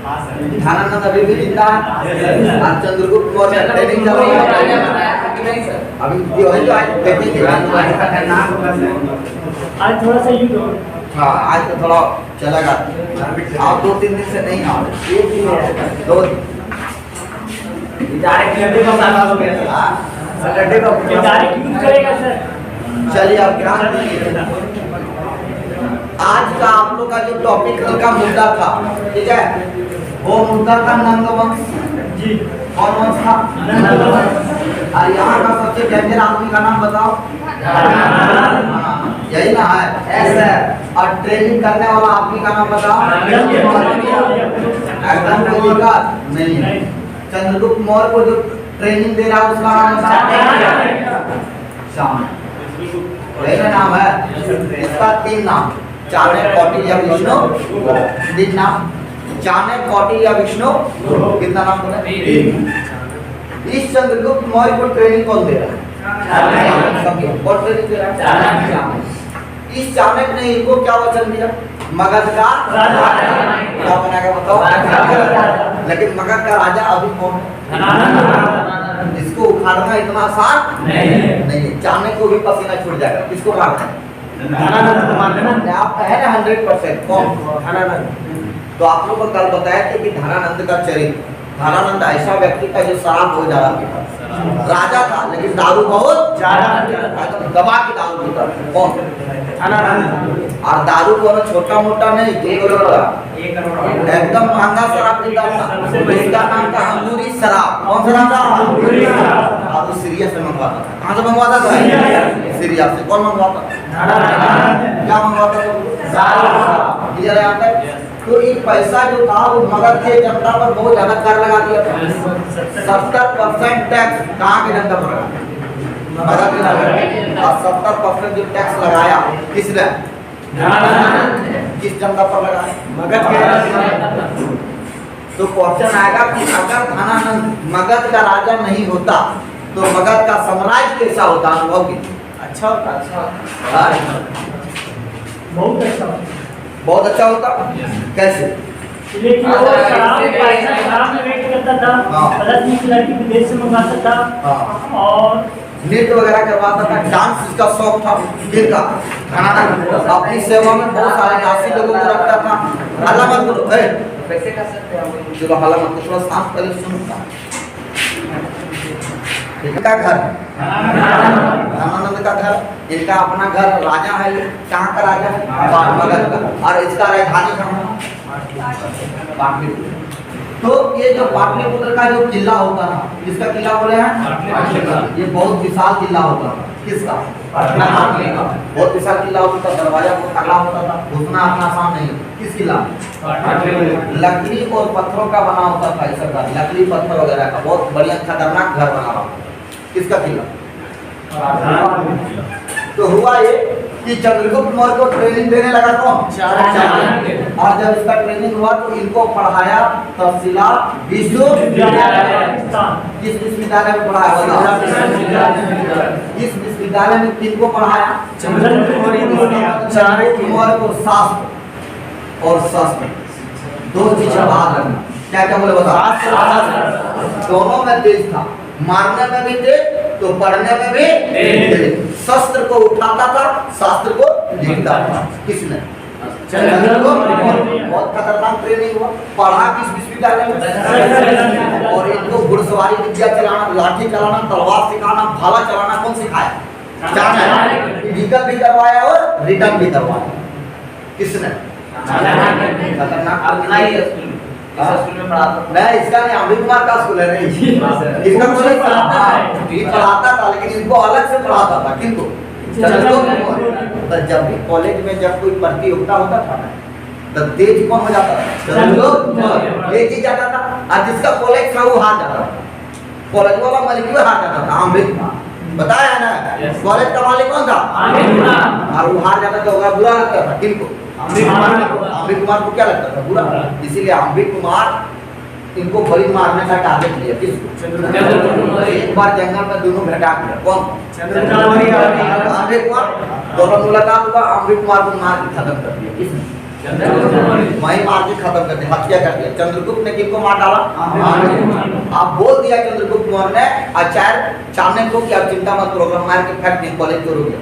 धनानंद अभी भी जिंदा है। और चंद्रगुप्त मौर्य ट्रेनिंग चल रही है अभी जो है जो आज देखेंगे आज थोड़ा सा युद्ध हो। हाँ आज तो थोड़ा चलेगा। आप 2-3 दिन से नहीं आ रहे, एक दिन है 2 दिन डायरेक्ट का साथ हो गया सैटरडे का डायरेक्ट युद्ध करेगा सर। चलिए आप क्या आज का आप लोग का जो टॉपिक का मुद्दा था, ठीक है, वो मुद्दा था नंद वंश जी। कौन वंश था? और यहाँ का सबसे डेंजर आदमी का नाम बताओ। यही ना है ऐसा। और ट्रेनिंग करने वाला आदमी का नाम बताओ। एकदम कोई दिक्कत नहीं है। चंद्रगुप्त मौर्य को जो ट्रेनिंग दे रहा है उसका नाम चाणक्य नाम है। इसका 3 नाम, चाणक्य, कौटिल्य, विष्णु। 3 नाम, चाणक्य, कौटिल्य, विष्णु। कितना नाम बोला? 3। इस चंद्रगुप्त मौर्य को ट्रेनिंग कौन दे रहा है? कौन ट्रेनिंग दे रहा है? इस चाणक्य ने इनको क्या वचन दिया? मगध का क्या बनाएगा बताओ। लेकिन मगध का राजा अभी कौन है? इसको उखाड़ना इतना आसान नहीं है। चाणक्य को भी पसीना छूट जाएगा। किसको मारना है? आप है ना 100%। कौन? तो आप लोग को कल बताया था कि धनानंद का चरित्र। धनानंद ऐसा व्यक्ति था जो शराब हो जा रहा था, राजा था लेकिन दारू बहुत दबा के दारू पीता था। कौन? और दारू को छोटा मोटा नहीं, 2 करोड़ का एकदम महंगा शराब पीता था। इसका नाम था अंगूरी शराब। कौन शराब था? और सीरिया से मंगवाता था। कहाँ से मंगवाता था? सीरिया से। कौन मंगवाता? क्या मंगवाता था? तो एक पैसा जो था वो मगध के जनता पर बहुत ज्यादा कर लगा दिया था। 70% टैक्स कहाँ की जनता पर लगा? मगध की जनता। और 70% जो टैक्स लगाया किसने? किस जनता पर लगाया? मगध के। तो क्वेश्चन आएगा कि अगर धनानंद मगध का राजा नहीं होता तो मगध का साम्राज्य कैसा होता? अनुभव की अच्छा होता। बहुत अच्छा होता। कैसे? लेकिन वो शराब में वेट करता था, गलत लड़की विदेश से मंगाता था और नृत्य वगैरह करवाता था। डांस इसका शौक था। अपनी सेवा में बहुत सारे दासी लोगों को रखता था। हल्ला मत करो, कैसे कर सकते हैं? चलो हल्ला मत करो, थोड़ा शांत पहले सुनो। इनका घर धनानंद का घर, इनका अपना घर, राजा है। कहाँ का राजा है? मगध का। और इसका राजधानी कहाँ? पाटलिपुत्र। तो ये जो पाटलिपुत्र का जो किला होता था, किसका किला बोले हैं? ये बहुत विशाल किला होता था। किसका? बहुत विशाल किला होता था। दरवाजा बहुत तगड़ा होता था। घुसना अपना आसान नहीं। किस किला? लकड़ी और पत्थरों का बना होता था। ऐसा घर, लकड़ी पत्थर वगैरह का बहुत बढ़िया खतरनाक घर बना रहा। किसका किला? तो हुआ ये कि चंद्रगुप्त मौर्य को ट्रेनिंग देने लगा कौन? चाणक्य। और जब इसका ट्रेनिंग हुआ तो इनको पढ़ाया तक्षशिला विश्वविद्यालय। किस विश्वविद्यालय में पढ़ाया? इस विश्वविद्यालय में किनको पढ़ाया? चाणक्य मौर्य को शास्त्र और शस्त्र 2 चीज बात रखना। क्या क्या बोले बताओ? दोनों में तेज था। मारने में भी तेज तो पढ़ने में भी तेज। शस्त्र को उठाता था, शास्त्र को लिखता था। किसने? बहुत खतरनाक ट्रेनिंग हुआ। पढ़ा किस विश्वविद्यालय में? और इनको घुड़सवारी विद्या चलाना, लाठी चलाना, तलवार सिखाना, भाला चलाना कौन सिखाया? चाणक्य। फिजिकल भी करवाया और रिटर्न भी करवाया। किसने? खतरनाक। स्कूल में पढ़ाता मैं इसका नहीं, अमित कुमार का स्कूल है। नहीं इसका कोई पढ़ाता था लेकिन इनको अलग से पढ़ाता था। किनको? तो जब भी कॉलेज में जब कोई प्रतियोगिता होता था ना, तब तेज कौन हो जाता था? तेज ही जाता था। और जिसका कॉलेज था वो हार जाता था। कॉलेज वाला मालिक हार जाता था। अमित बताया ना, कॉलेज का मालिक कौन था? और वो हार जाता था, बुरा लगता था। किनको? अम्बिक कुमार को क्या लगता था? बुरा। इसीलिए अम्बिक कुमार इनको बड़ी मारने का टारगेट लिया। किसको? एक बार जंगल में दोनों भेटा दिया। कौन? अम्बिक कुमार। दोनों मुलाकात हुआ, अम्बिक कुमार को मार के खत्म कर दिया। किसने? वहीं मार के खत्म कर दिया, हत्या कर दिया। चंद्रगुप्त ने किनको मार डाला? आप बोल दिया चंद्रगुप्त मौर्य ने आचार्य चाणक्य को कि आप चिंता मत करो, मार के फेंक दिया, कॉलेज छोड़ गया।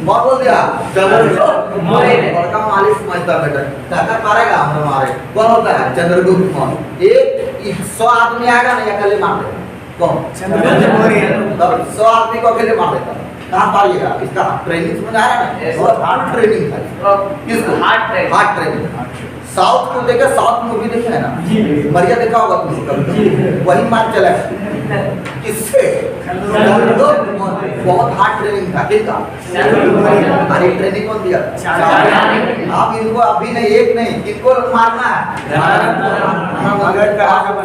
बहुत बोल दिया चंद्रगुप्त मौर्य बड़का मालिक समझता बेटा, टक्कर मारेगा हम मारे। कौन होता है? चंद्रगुप्त मौर्य। एक 100 आदमी आएगा ना, अकेले मार देगा। कौन? चंद्रगुप्त मौर्य। तब 100 आदमी को अकेले मार देता। कहाँ पाइएगा? इसका ट्रेनिंग समझ आया ना, बहुत हार्ड ट्रेनिंग था। किसको? Hard training. साउथ को देखा, साउथ मूवी देखे है ना, मरिया देखा होगा तुम, वही मार चला किससे? बहुत हार्ड ट्रेनिंग था। किसका? अरे ट्रेनिंग कौन दिया? आप इनको अभी नहीं, एक नहीं, किनको मारना है?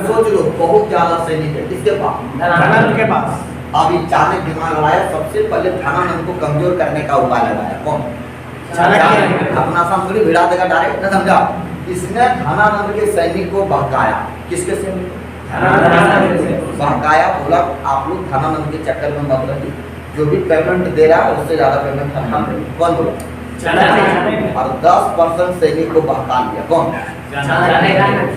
सोच लो, बहुत ज्यादा सैनिक है किसके पास? अभी चाणक्य दिमाग लगाया, सबसे पहले धनानंद को कमजोर करने का उपाय लगाया। कौन? चाणक्य। अपना सामने भिड़ा देगा डायरेक्ट, न समझा? इसने धनानंद के सैनिक को बहकाया। किसके सैनिक? बहकाया, बोला आप लोग धनानंद के चक्कर में मत रहिए, जो भी पेमेंट दे रहा है उससे ज्यादा पेमेंट हम देंगे। कौन बोला? चाणक्य। और 10% सैनिक को बहका लिया। कौन? चाणक्य।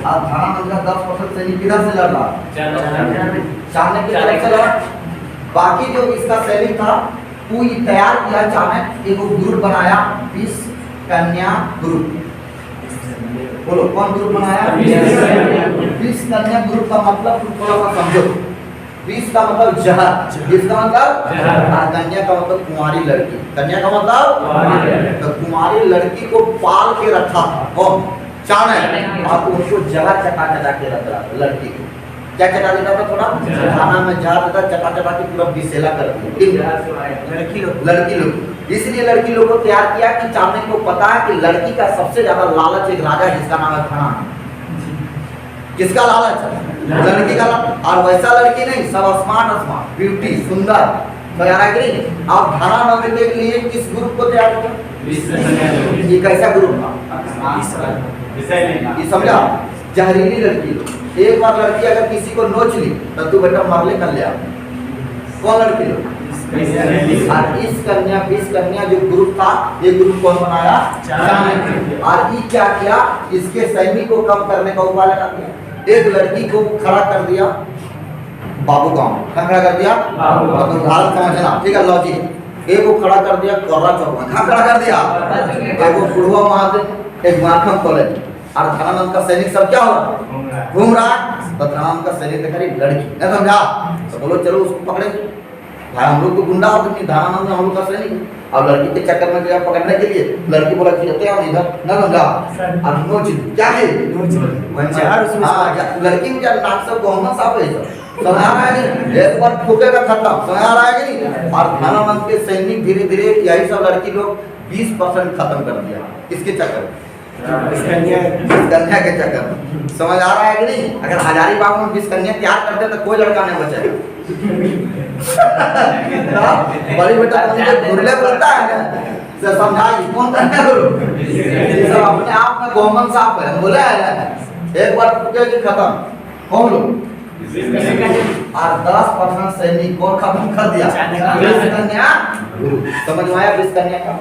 और धनानंद का 10% सैनिक किधर से लड़ रहा? चाणक्य की तरफ से लड़ा। बाकी जो इसका सैनिक था वो तैयार किया चाणक्य, एक ग्रुप बनाया, 20 कन्या ग्रुप। बोलो कौन ग्रुप बनाया? 20 कन्या ग्रुप का मतलब थोड़ा सा समझो। 20 का मतलब जहर, जिसका मतलब कन्या का मतलब कुंवारी लड़की। कन्या का मतलब तो कुंवारी लड़की को पाल के रखा था। कौन? चाणक्य। और उसको जहर चटा चटा के रख रहा था लड़की को। क्या चटा देता था? थोड़ा खाना में जहर देता, चटा चटा के पूरा बिसेला कर दिया लड़की लोग। इसलिए लड़की लोग को तैयार किया कि चाणक्य को पता है कि लड़की का सबसे ज्यादा लालच एक राजा है जिसका नाम है धनानंद। किसका लालच है? लड़की का लालच। और वैसा लड़की नहीं, सब स्मार्ट ब्यूटी सुंदर तैयार है। आप धनानंद के लिए किस ग्रुप को तैयार किया? ये कैसा ग्रुप था? ये समझा? जहरीली लड़की। एक बार लड़की अगर किसी को नोच ली तो तू बेटा मर ले कर ले। कौन लड़की लोग? और इस कन्या 20 कन्या जो ग्रुप था, ये ग्रुप कौन बनाया? चाणक्य। और ये क्या किया? इसके सैनिक को कम करने का उपाय लगा दिया। एक लड़की को खड़ा कर दिया बाबू गांव। कहाँ खड़ा कर दिया? उदाहरण समझना, ठीक है? लॉजिक। एक को खड़ा कर दिया कोर्रा चौक में। कहाँ खड़ा कर दिया? एक को बुढ़वा महादेव, एक माखम कॉलेज। और धनानंद का सैनिक सब क्या हो रहा? घूम रहा। तो धनानंद का सैनिक देखा लड़की, नहीं समझा? तो बोलो चलो उसको पकड़ेंगे। भाई हम लोग तो गुंडा होते नहीं, धनानंद हम लोग का सैनिक। और लड़की के चक्कर में गया पकड़ने के लिए, लड़की बोला कि इधर न समझा। और नोच क्या है? लड़की में क्या नाक सब गोहना साफ है समझ आ रहा है? एक बार ठोकेगा खत्म, समझ आ रहा है कि नहीं? और धनानंद के सैनिक धीरे धीरे यही सब लड़की लोग 20% खत्म कर दिया। किसके चक्कर? कन्या के चक्कर। समझ आ रहा है कि नहीं? अगर हजारीबाग में 20 कन्या तैयार करते तो कोई लड़का नहीं बचेगा। बड़ी बेटा गुरले बोलता है ना, समझाई कौन कन्या गुरु? सब अपने आप में गवर्नमेंट साहब है, बोले एक बार टूटे कि खत्म। कौन लोग? और 10% सैनिक को खत्म कर दिया। 20 कन्या गुरु। समझ में आया? 20 कन्या का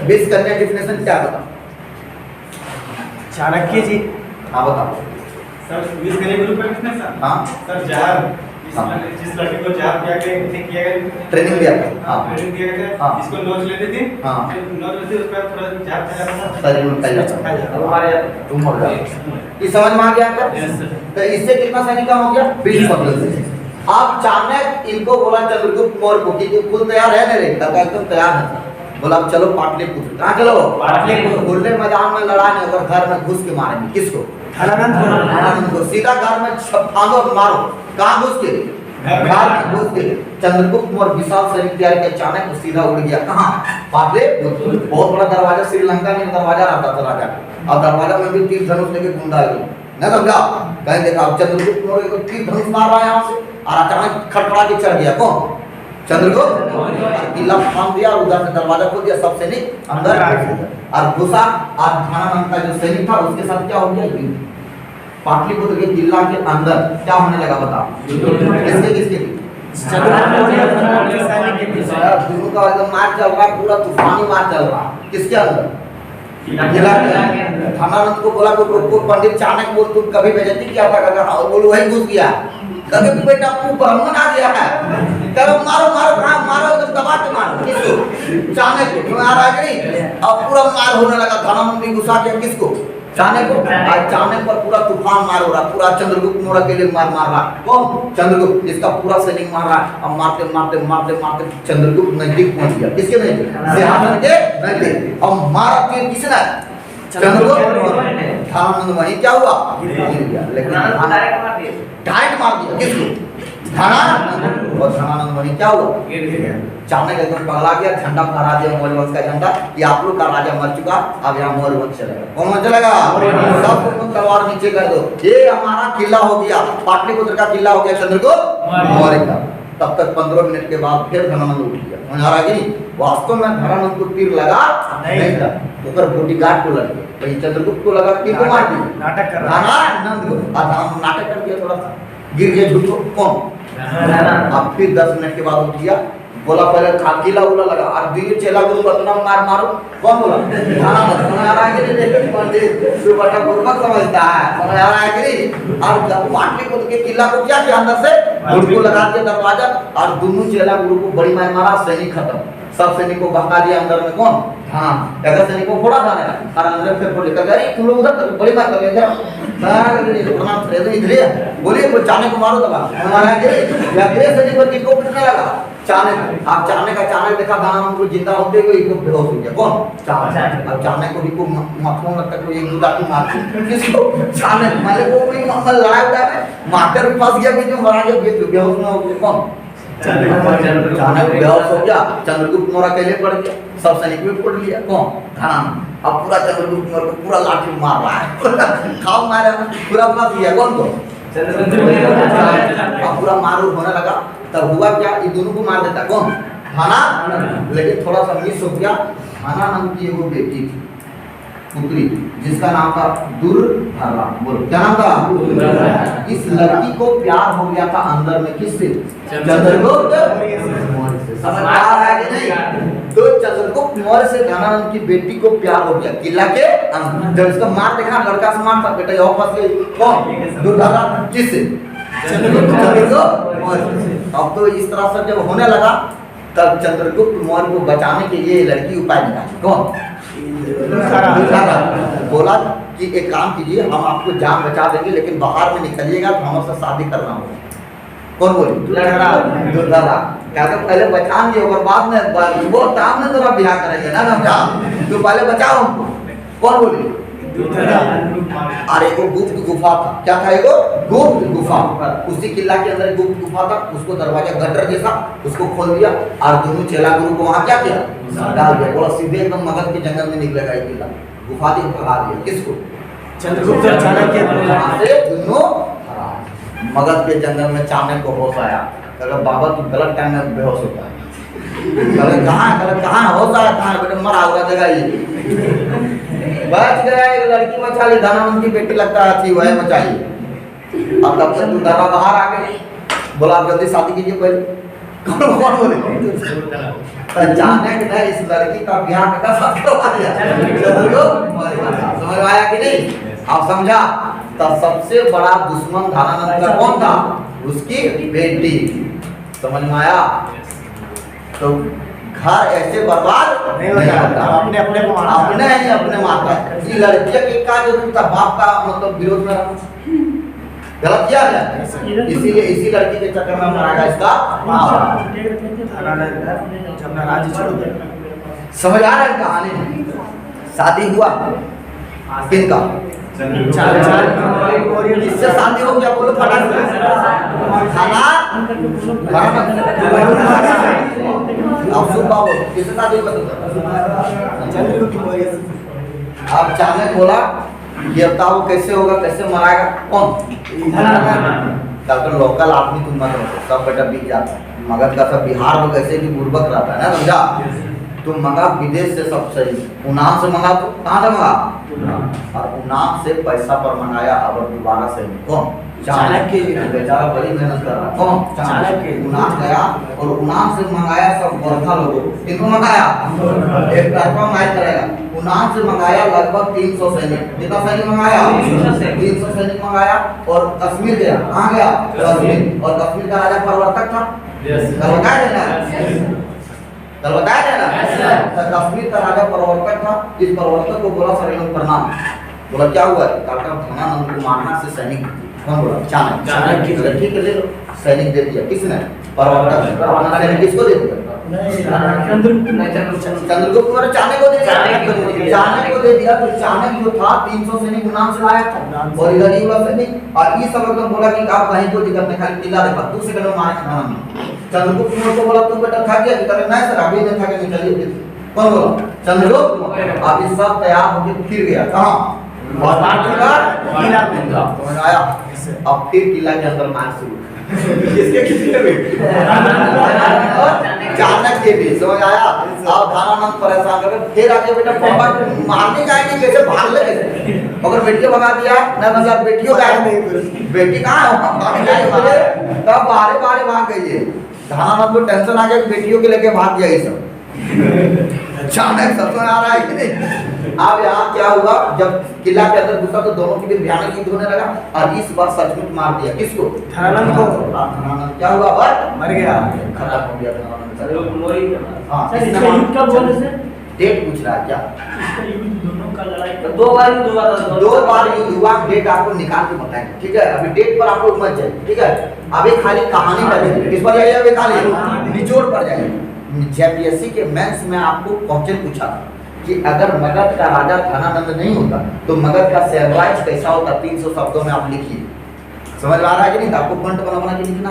20 कन्या डिफिनेशन क्या बता? चाणक्य जी। हाँ बताओ सर। 20 कन्या ग्रुप में कितने सर? हाँ सर जहर, जिस लड़की को जहर किया गया ट्रेनिंग दिया था। हाँ ट्रेनिंग दिया गया। हाँ। इसको नोच लेती थी। हाँ नोच लेती उसका थोड़ा जहर फैला शरीर में फैल जाता है, तुम मर जाओ। ये समझ में आ गया आपको? तो इससे कितना सैनिक कम हो गया? 20%। आप चाणक्य इनको बोला चंद्रगुप्त मौर्य को कि कुल तैयार है ना रे? एकदम तैयार है। बोला अब चलो पाटलिपुत्र। कहाँ चलो? पाटलिपुत्र। खुले मैदान में लड़ा नहीं, अगर घर में घुस के मारेंगे। किसको? धनानंद को। सीधा घर में फांदो मारो। कहाँ घुस के? घर में घुस के। चंद्रगुप्त मौर्य विशाल सैनिक तैयार किया, चाणक्य सीधा उड़ गया। कहाँ? पाटलिपुत्र। बहुत बड़ा दरवाजा, श्रीलंका में दरवाजा रहता था राजा, और दरवाजा में भी तीर धनुष लेके गुंडा है। नहीं समझा? कहीं देखा चंद्रगुप्त मौर्य को तीर धनुष मार रहा है यहाँ से, और अचानक खटखड़ा के चढ़ गया। कौन? चंद्रगुप्त। किला फांद दिया और उधर से दरवाजा खोल दिया, सब सैनिक अंदर और घुसा। और धनानंद का जो सैनिक था उसके साथ क्या हो गया? युद्ध। पाटलिपुत्र के किला के अंदर क्या होने लगा बताओ? किसके किसके? दोनों का एकदम मार चल रहा, पूरा तूफानी मार चल रहा। किसके अंदर? किला के धनानंद को बोला को पंडित चाणक्य बोल तुम कभी बेइज्जती किया था कहता हाँ बोलो वही घुस गया कहते बेटा तू ब्राह्मण आ गया है करो मारो मारो मारो एकदम दबा के मारो किसको चाणक्य को आ रहा है कि नहीं अब पूरा मार होने लगा धनानंद भी गुस्सा किया किसको चाणक्य को आज चाणक्य पर पूरा तूफान मार हो रहा पूरा चंद्रगुप्त मौर्य के लिए मार रहा कौन चंद्रगुप्त इसका पूरा सैनिक मार रहा अब मारते मारते मारते मारते चंद्रगुप्त नजदीक पहुंच गया किसके नजदीक सिंहासन के नजदीक अब मारा तीर किसने चंद्रगुप्त धनानंद वहीं क्या हुआ गिर गया लेकिन डायरेक्ट मार दिया किसको धनानंद और धनानंद वहीं क्या हुआ गिर गया चाणक्य एकदम पगला गया झंडा फहरा दिया मौर्य वंश का झंडा कि आप लोग का राजा मर चुका अब यहाँ मौर्य वंश चलेगा कौन चलेगा सब लोग तलवार नीचे कर दो ये हमारा किला हो गया पाटलिपुत्र का किला हो गया चंद्रगुप्त मौर्य का तब तक 15 मिनट के बाद फिर धनानंद उठ गया समझ आ रहा कि नहीं वास्तव में धनानंद को तीर लगा नहीं था ऊपर बॉडीगार्ड को लग गया वही चंद्रगुप्त को लगा तीर को मार दिया नाटक कर रहा धनानंद को नाटक कर दिया थोड़ा सा गिर गया झूठो कौन अब फिर 10 मिनट के बाद उठ गया बोला पहले खाकीला उला लगा और दिल चेला गुरु बदनाम मार मारो कौन बोला धनानंद समझ आ रहा है कि नहीं पंडित तू बड़ा गुरबत समझता है समझ आ रहा है कि नहीं और पाटलिपुत्र के किला को क्या किया अंदर से गुरु को लगा दिया दरवाजा और दोनों चेला गुरु को बड़ी मार मारा सैनिक खत्म सब सैनिक को बहका दिया अंदर में कौन हाँ अगर सैनिक को फोड़ा था और अंदर फिर लेकर गए तुम लोग उधर बड़ी बात कर लेते इधर बोलिए कोई चाणक्य को मारो दबा हमारा सैनिक पर किसको पिटने लगा चाणक्य आप चाणक्य का चाणक्य देखा धनानंद को जिंदा होते हुए इसको बेहोश हो गया कौन चाणक्य अब चाणक्य को भी को मखमल लगता है एक दूसरा की मार किसको चाणक्य माले को कोई मखमल लड़ाई उड़ा में मारकर भी फंस गया बीच में मरा गया बेहोश में हो गया कौन चाणक्य बेहोश हो गया चंद्रगुप्त मौर्य अकेले पड़ गया सब सैनिक भी पकड़ लिया कौन धनानंद अब पूरा चंद्रगुप्त मौर्य को पूरा लाठी मार रहा है खाओ मारा पूरा फंस गया कौन को अब पूरा मारूर होने लगा तब हुआ क्या ये दोनों को मार देता कौन धनानंद लेकिन थोड़ा सा मिस हो गया धनानंद की वो बेटी थी पुत्री जिसका नाम था दुर्धरा बोलो क्या नाम था इस लड़की को प्यार हो गया था अंदर में किससे चंद्रगुप्त मौर्य से समझ आ रहा है कि नहीं तो चंद्रगुप्त मौर्य से धनानंद की बेटी को प्यार हो गया किला के अंदर जब इसका मार देखा लड़का से मार था बेटा यहाँ फंस गई कौन दुर्धरा किससे चंद्रगुप्त मौर्य से अब तो इस तरह से जब होने लगा तब चंद्रगुप्त मौर्य को बचाने के लिए लड़की उपाय निकाली कौन बोला कि एक काम कीजिए हम आपको जान बचा देंगे लेकिन बाहर में निकलिएगा तो हमसे शादी करना होगा कौन बोली दुर्धरा कहते पहले बचाएंगे और बाद में वो काम में तो ब्याह करेंगे ना समझा तो पहले बचाओ हमको कौन बोली अरे वो गुप्त गुफा था क्या था वो गुप्त गुफा उसी किला के अंदर गुप्त गुफा था उसको दरवाजा गटर जैसा उसको खोल दिया और दोनों चेला गुरु को वहां क्या किया डाल दिया बोला सीधे एकदम मगध के जंगल में निकलेगा ये किला गुफा से भगा दिया किसको चंद्रगुप्त चाणक्य दोनों मगध के जंगल में चाणक्य को होश आया अगर बाबा तू गलत टाइम में बेहोश होता है कहाँ होश आया कहाँ बेटे मरा हुआ जगह ये बच गया एक लड़की बचा ली धनानंद की बेटी लगता थी वह बचाई अब तब तक दुर्धरा बाहर आ गई बोला आप जल्दी शादी कीजिए पहले कौन बोले चाणक्य इस लड़की का ब्याह का साथ करवा दिया समझ आया कि नहीं आप समझा तो सबसे बड़ा दुश्मन धनानंद का कौन था उसकी बेटी समझ में आया तो घर ऐसे बर्बाद नहीं होता अपने अपने को मारना अपने ही अपने मारता है ये लड़कियां के का जो था बाप का मतलब विरोध में गलत किया गया इसीलिए इसी लड़की के चक्कर में मारा गया इसका समझ आ रहा है कहानी शादी हुआ किनका इससे शादी हो गया बोलो फटाक खाना अब सुन बाबू किससे शादी अब चाणक्य बोला ये बताओ कैसे होगा कैसे मराएगा कौन डॉक्टर लोकल आदमी तुम मत सब बेटा बिक जाता है मगध का सब बिहार में कैसे भी बुर्बक रहता है ना समझा तो मंगा विदेश से सब सही, उनाम से मंगा तो कहाँ से मंगा, और उनाम से पैसा पर मंगाया, अब दोबारा से कौन, चाणक्य बेचारा बड़ी मेहनत कर रहा, कौन, चाणक्य उनाम गया और उनाम से मंगाया सब गोरखा लोगों, किनको मंगाया, एक तरफा माइक करेगा, उनाम से मंगाया लगभग 300 सैनिक, कितना सैनिक मंगाया, 300 सैनिक मंगाया, और कश्मीर गया, कहाँ गया, कश्मीर, और कश्मीर का राजा प्रवर्तक था, कल बताया ना, कल बताया ना, कश्मीर का राजा प्रवर्तक था, इस प्रवर्तक को बोला सर लोग प्रणाम, बोला क्या हुआ, काका धनानंद को मारना से सैनिक, कौन बोला, चाणक्य, ठीक है ले लो, सैनिक दे दिया, किसने, प्रवर्तक, अपना सैनिक किसको दे दिया, चंद्रगुप्त मौर्य चाणक्य को दे दिया, चाणक्य को दे दिया, तो चाणक्य जो था 300 सैनिक उनाम से लाया था, और इधर ही वाला सैनिक, और ये सब एकदम बोला कि आप कहीं को दिक्कत नहीं, खाली किला देखा, तू से कदम मारे खाना, चंद्रगुप्त मौर्य को बोला तू बेटा थक गया, कि नहीं सर अभी नहीं थके, चलिए, कौन बोला, चंद्रगुप्त, अभी सब तैयार होकर फिर गया, कहाँ, किला में आया, अब फिर किला के अंदर मार शुरू, किसके भी चाणक्य भी समझ आया, अब धनानंद परेशान कर, फिर आगे बेटा पापा मारने जाएंगे कैसे, भाग ले कैसे, अगर बेटी को भगा दिया ना, मतलब बेटियों का बेटी कहाँ है, तब बारे बारे भाग गई है, धनानंद को टेंशन आ गया कि बेटियों के लेके भाग गया ये सब, चाणक्य सब आ रहा है कि नहीं। अब यहाँ क्या हुआ, जब किला के अंदर घुसा तो दोनों के बीच भयानक युद्ध होने लगा, और इस बार सचमुच मार दिया, किसको, धनानंद को, धनानंद क्या हुआ, मर गया, खत्म हो गया धनानंद। हाँ कब बोले सर, डेट पूछ रहा है क्या, दोनों का लड़ाई दो बार युद्ध हुआ, डेट आपको निकाल के बताएंगे, ठीक है, अभी डेट पर आप लोग मत जाइए, ठीक है, अभी खाली कहानी पर किस पर जाइए, अभी खाली निचोड़ पर जाइए। जेपीएससी के मेंस में आपको क्वेश्चन पूछा कि अगर मगध का राजा धनानंद नहीं होता तो मगध का शहरराज कैसा होता, 300 शब्दों में आप लिखिए, समझ में आ रहा है कि नहीं, आपको पॉइंट बना के लिखना,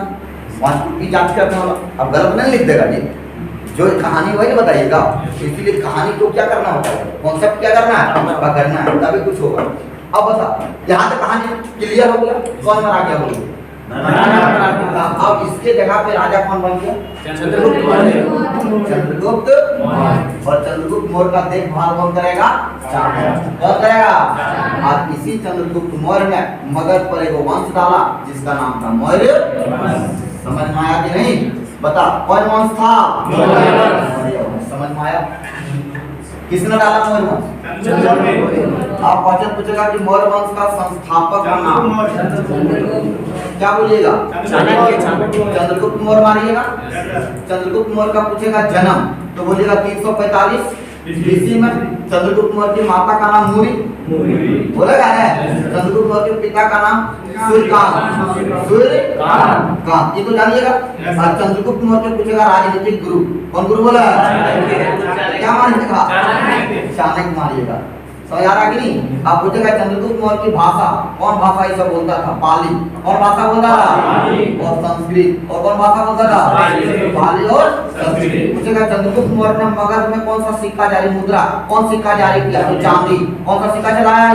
वास्तु की जांच करने वाला, अब गलत नहीं लिख देगा जी, जो कहानी वही बताइएगा, इसीलिए कहानी को क्या करना होता है, कॉन्सेप्ट क्या करना है, पकड़ना है, तभी कुछ होगा। अब बता, यहाँ तक कहानी क्लियर हो गया, कौन मरा गया बोलिए, अब इसके जगह पे राजा कौन बन गया, चंद्रगुप्त मौर्य, और चंद्रगुप्त मौर्य का देखभाल कौन करेगा, कौन करेगा, और इसी चंद्रगुप्त मौर्य ने मगध पर एक वंश डाला जिसका नाम था मौर्य, समझ में आया कि नहीं, बता कौन वंश था, समझ में आया, किसने डाला मौर्य वंश, आप क्वेश्चन पूछेगा कि मौर्य वंश का संस्थापक का नाम क्या बोलिएगा, चंद्रगुप्त मौर्य मारिएगा, चंद्रगुप्त मौर्य का पूछेगा जन्म तो बोलिएगा 345 BC में, चंद्रगुप्त मौर्य की माता का नाम मूरी, बोलेगा ना, चंद्रगुप्त मौर्य के पिता का नाम सूर्यकांत, ये तो जानिएगा, और चंद्रगुप्त मौर्य पूछेगा राजनीतिक गुरु, कौन गुरु बोला, क्या मानिएगा, चाणक्य मारिएगा, समझ आ रहा कि नहीं। आप पूछेगा चंद्रगुप्त मौर्य की भाषा, कौन भाषा ये सब बोलता था, पाली, और भाषा बोलता था, और संस्कृत, और कौन भाषा बोलता था, पाली और संस्कृत। पूछेगा चंद्रगुप्त मौर्य ने मगध में कौन सा सिक्का जारी, मुद्रा कौन सिक्का जारी किया, तो चांदी, कौन सा सिक्का चलाया है,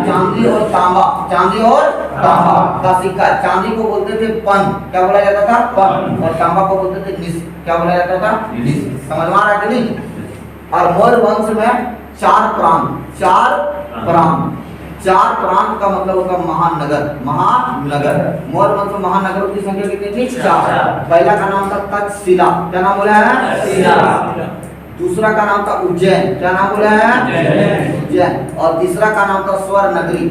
चांदी और तांबा, चांदी और तांबा का सिक्का, चांदी को बोलते थे पन, क्या बोला जाता था, पन, और तांबा को बोलते थे निस, क्या बोला जाता था, निस, समझ में आ रहा है कि नहीं। और मौर्य वंश में चार प्रांत का मतलब होगा महानगर, महानगर, मौर्य वंश में महानगरों की संख्या कितनी थी, 4, पहला का नाम था तक्षशिला, क्या नाम बोला है, दूसरा का नाम था उज्जैन, क्या नाम बोला है, उज्जैन, और तीसरा का नाम था स्वर्ण नगरी,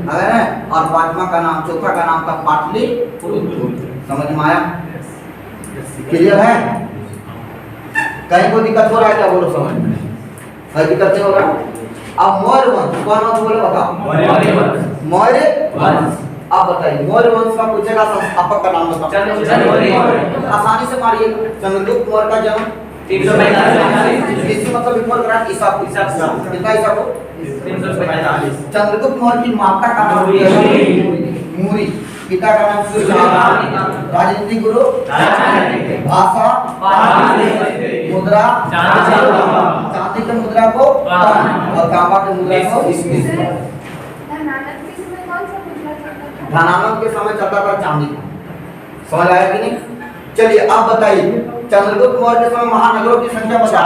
अगर है, और पांचवा का नाम, चौथा का नाम था पाटलिपुत्र, समझ में आया, क्लियर है, कहीं को दिक्कत हो रहा है क्या, बोलो समझ में, दिक्कत नहीं हो रहा। अब मौर्य वंश, कौन वंश बोले बताओ, मौर्य वंश, आप बताइए मौर्य वंश का पूछेगा संस्थापक का नाम बताओ, आसानी से मारिए, चंद्रगुप्त मौर्य का जन्म 345 मतलब बिफोर ग्रांड ईसा कितना ईसा को 345। चंद्रगुप्त मौर्य की माता का नाम मूरी, पिता का नाम सूर्यकांत, राजनीतिक गुरु, भाषा, मुद्रा, चांदी की मुद्रा को, और तांबा की मुद्रा को, धनानंद के समय चलता था चांदी, समझ आया कि नहीं। चलिए आप बताइए चंद्रगुप्त मौर्य के समय महानगरों की संख्या बता।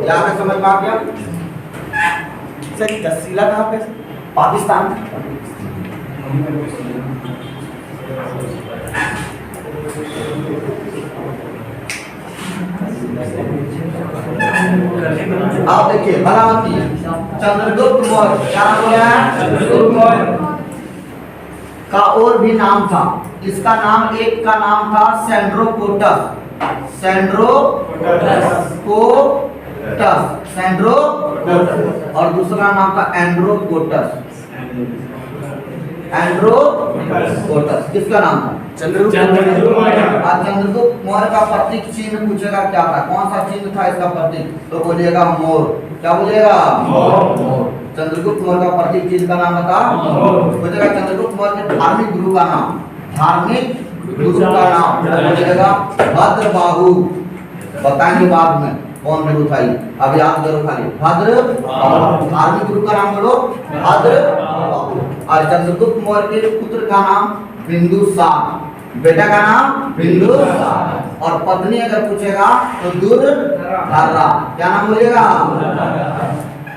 क्या समझ में आ गया? तहसीला कहाँ पे? पाकिस्तान। आप देखिए बनावटी चंद्रगुप्त मौर्य क्या बोला? चंद्रगुप्त मौर्य का और भी नाम था। इसका नाम एक का नाम था सेंड्रोकोटस। और दूसरा नाम था एंड्रोकोटस। किसका नाम था? चंद्रगुप्त मौर्य का प्रतीक चिन्ह पूछेगा क्या था, कौन सा चिन्ह था इसका प्रतीक, तो बोलिएगा मोर। क्या बोलिएगा? मोर। चंद्रगुप्त मौर्य का प्रतीक चिन्ह का नाम बता। बोलिएगा चंद्रगुप्त मौर्य के धार्मिक गुरु का नाम, बोलिएगा भद्रबाहु। बताएंगे बाद में कौन गुरु था ये, अब याद करो खाली भद्रबाहु। धार्मिक गुरु का नाम बोलो भद्रबाहु। और चंद्रगुप्त मौर्य के पुत्र का नाम बिंदुसार, बेटा का नाम बिंदुसार। और पत्नी अगर पूछेगा तो दुर्धरा। क्या नाम बोलिएगा?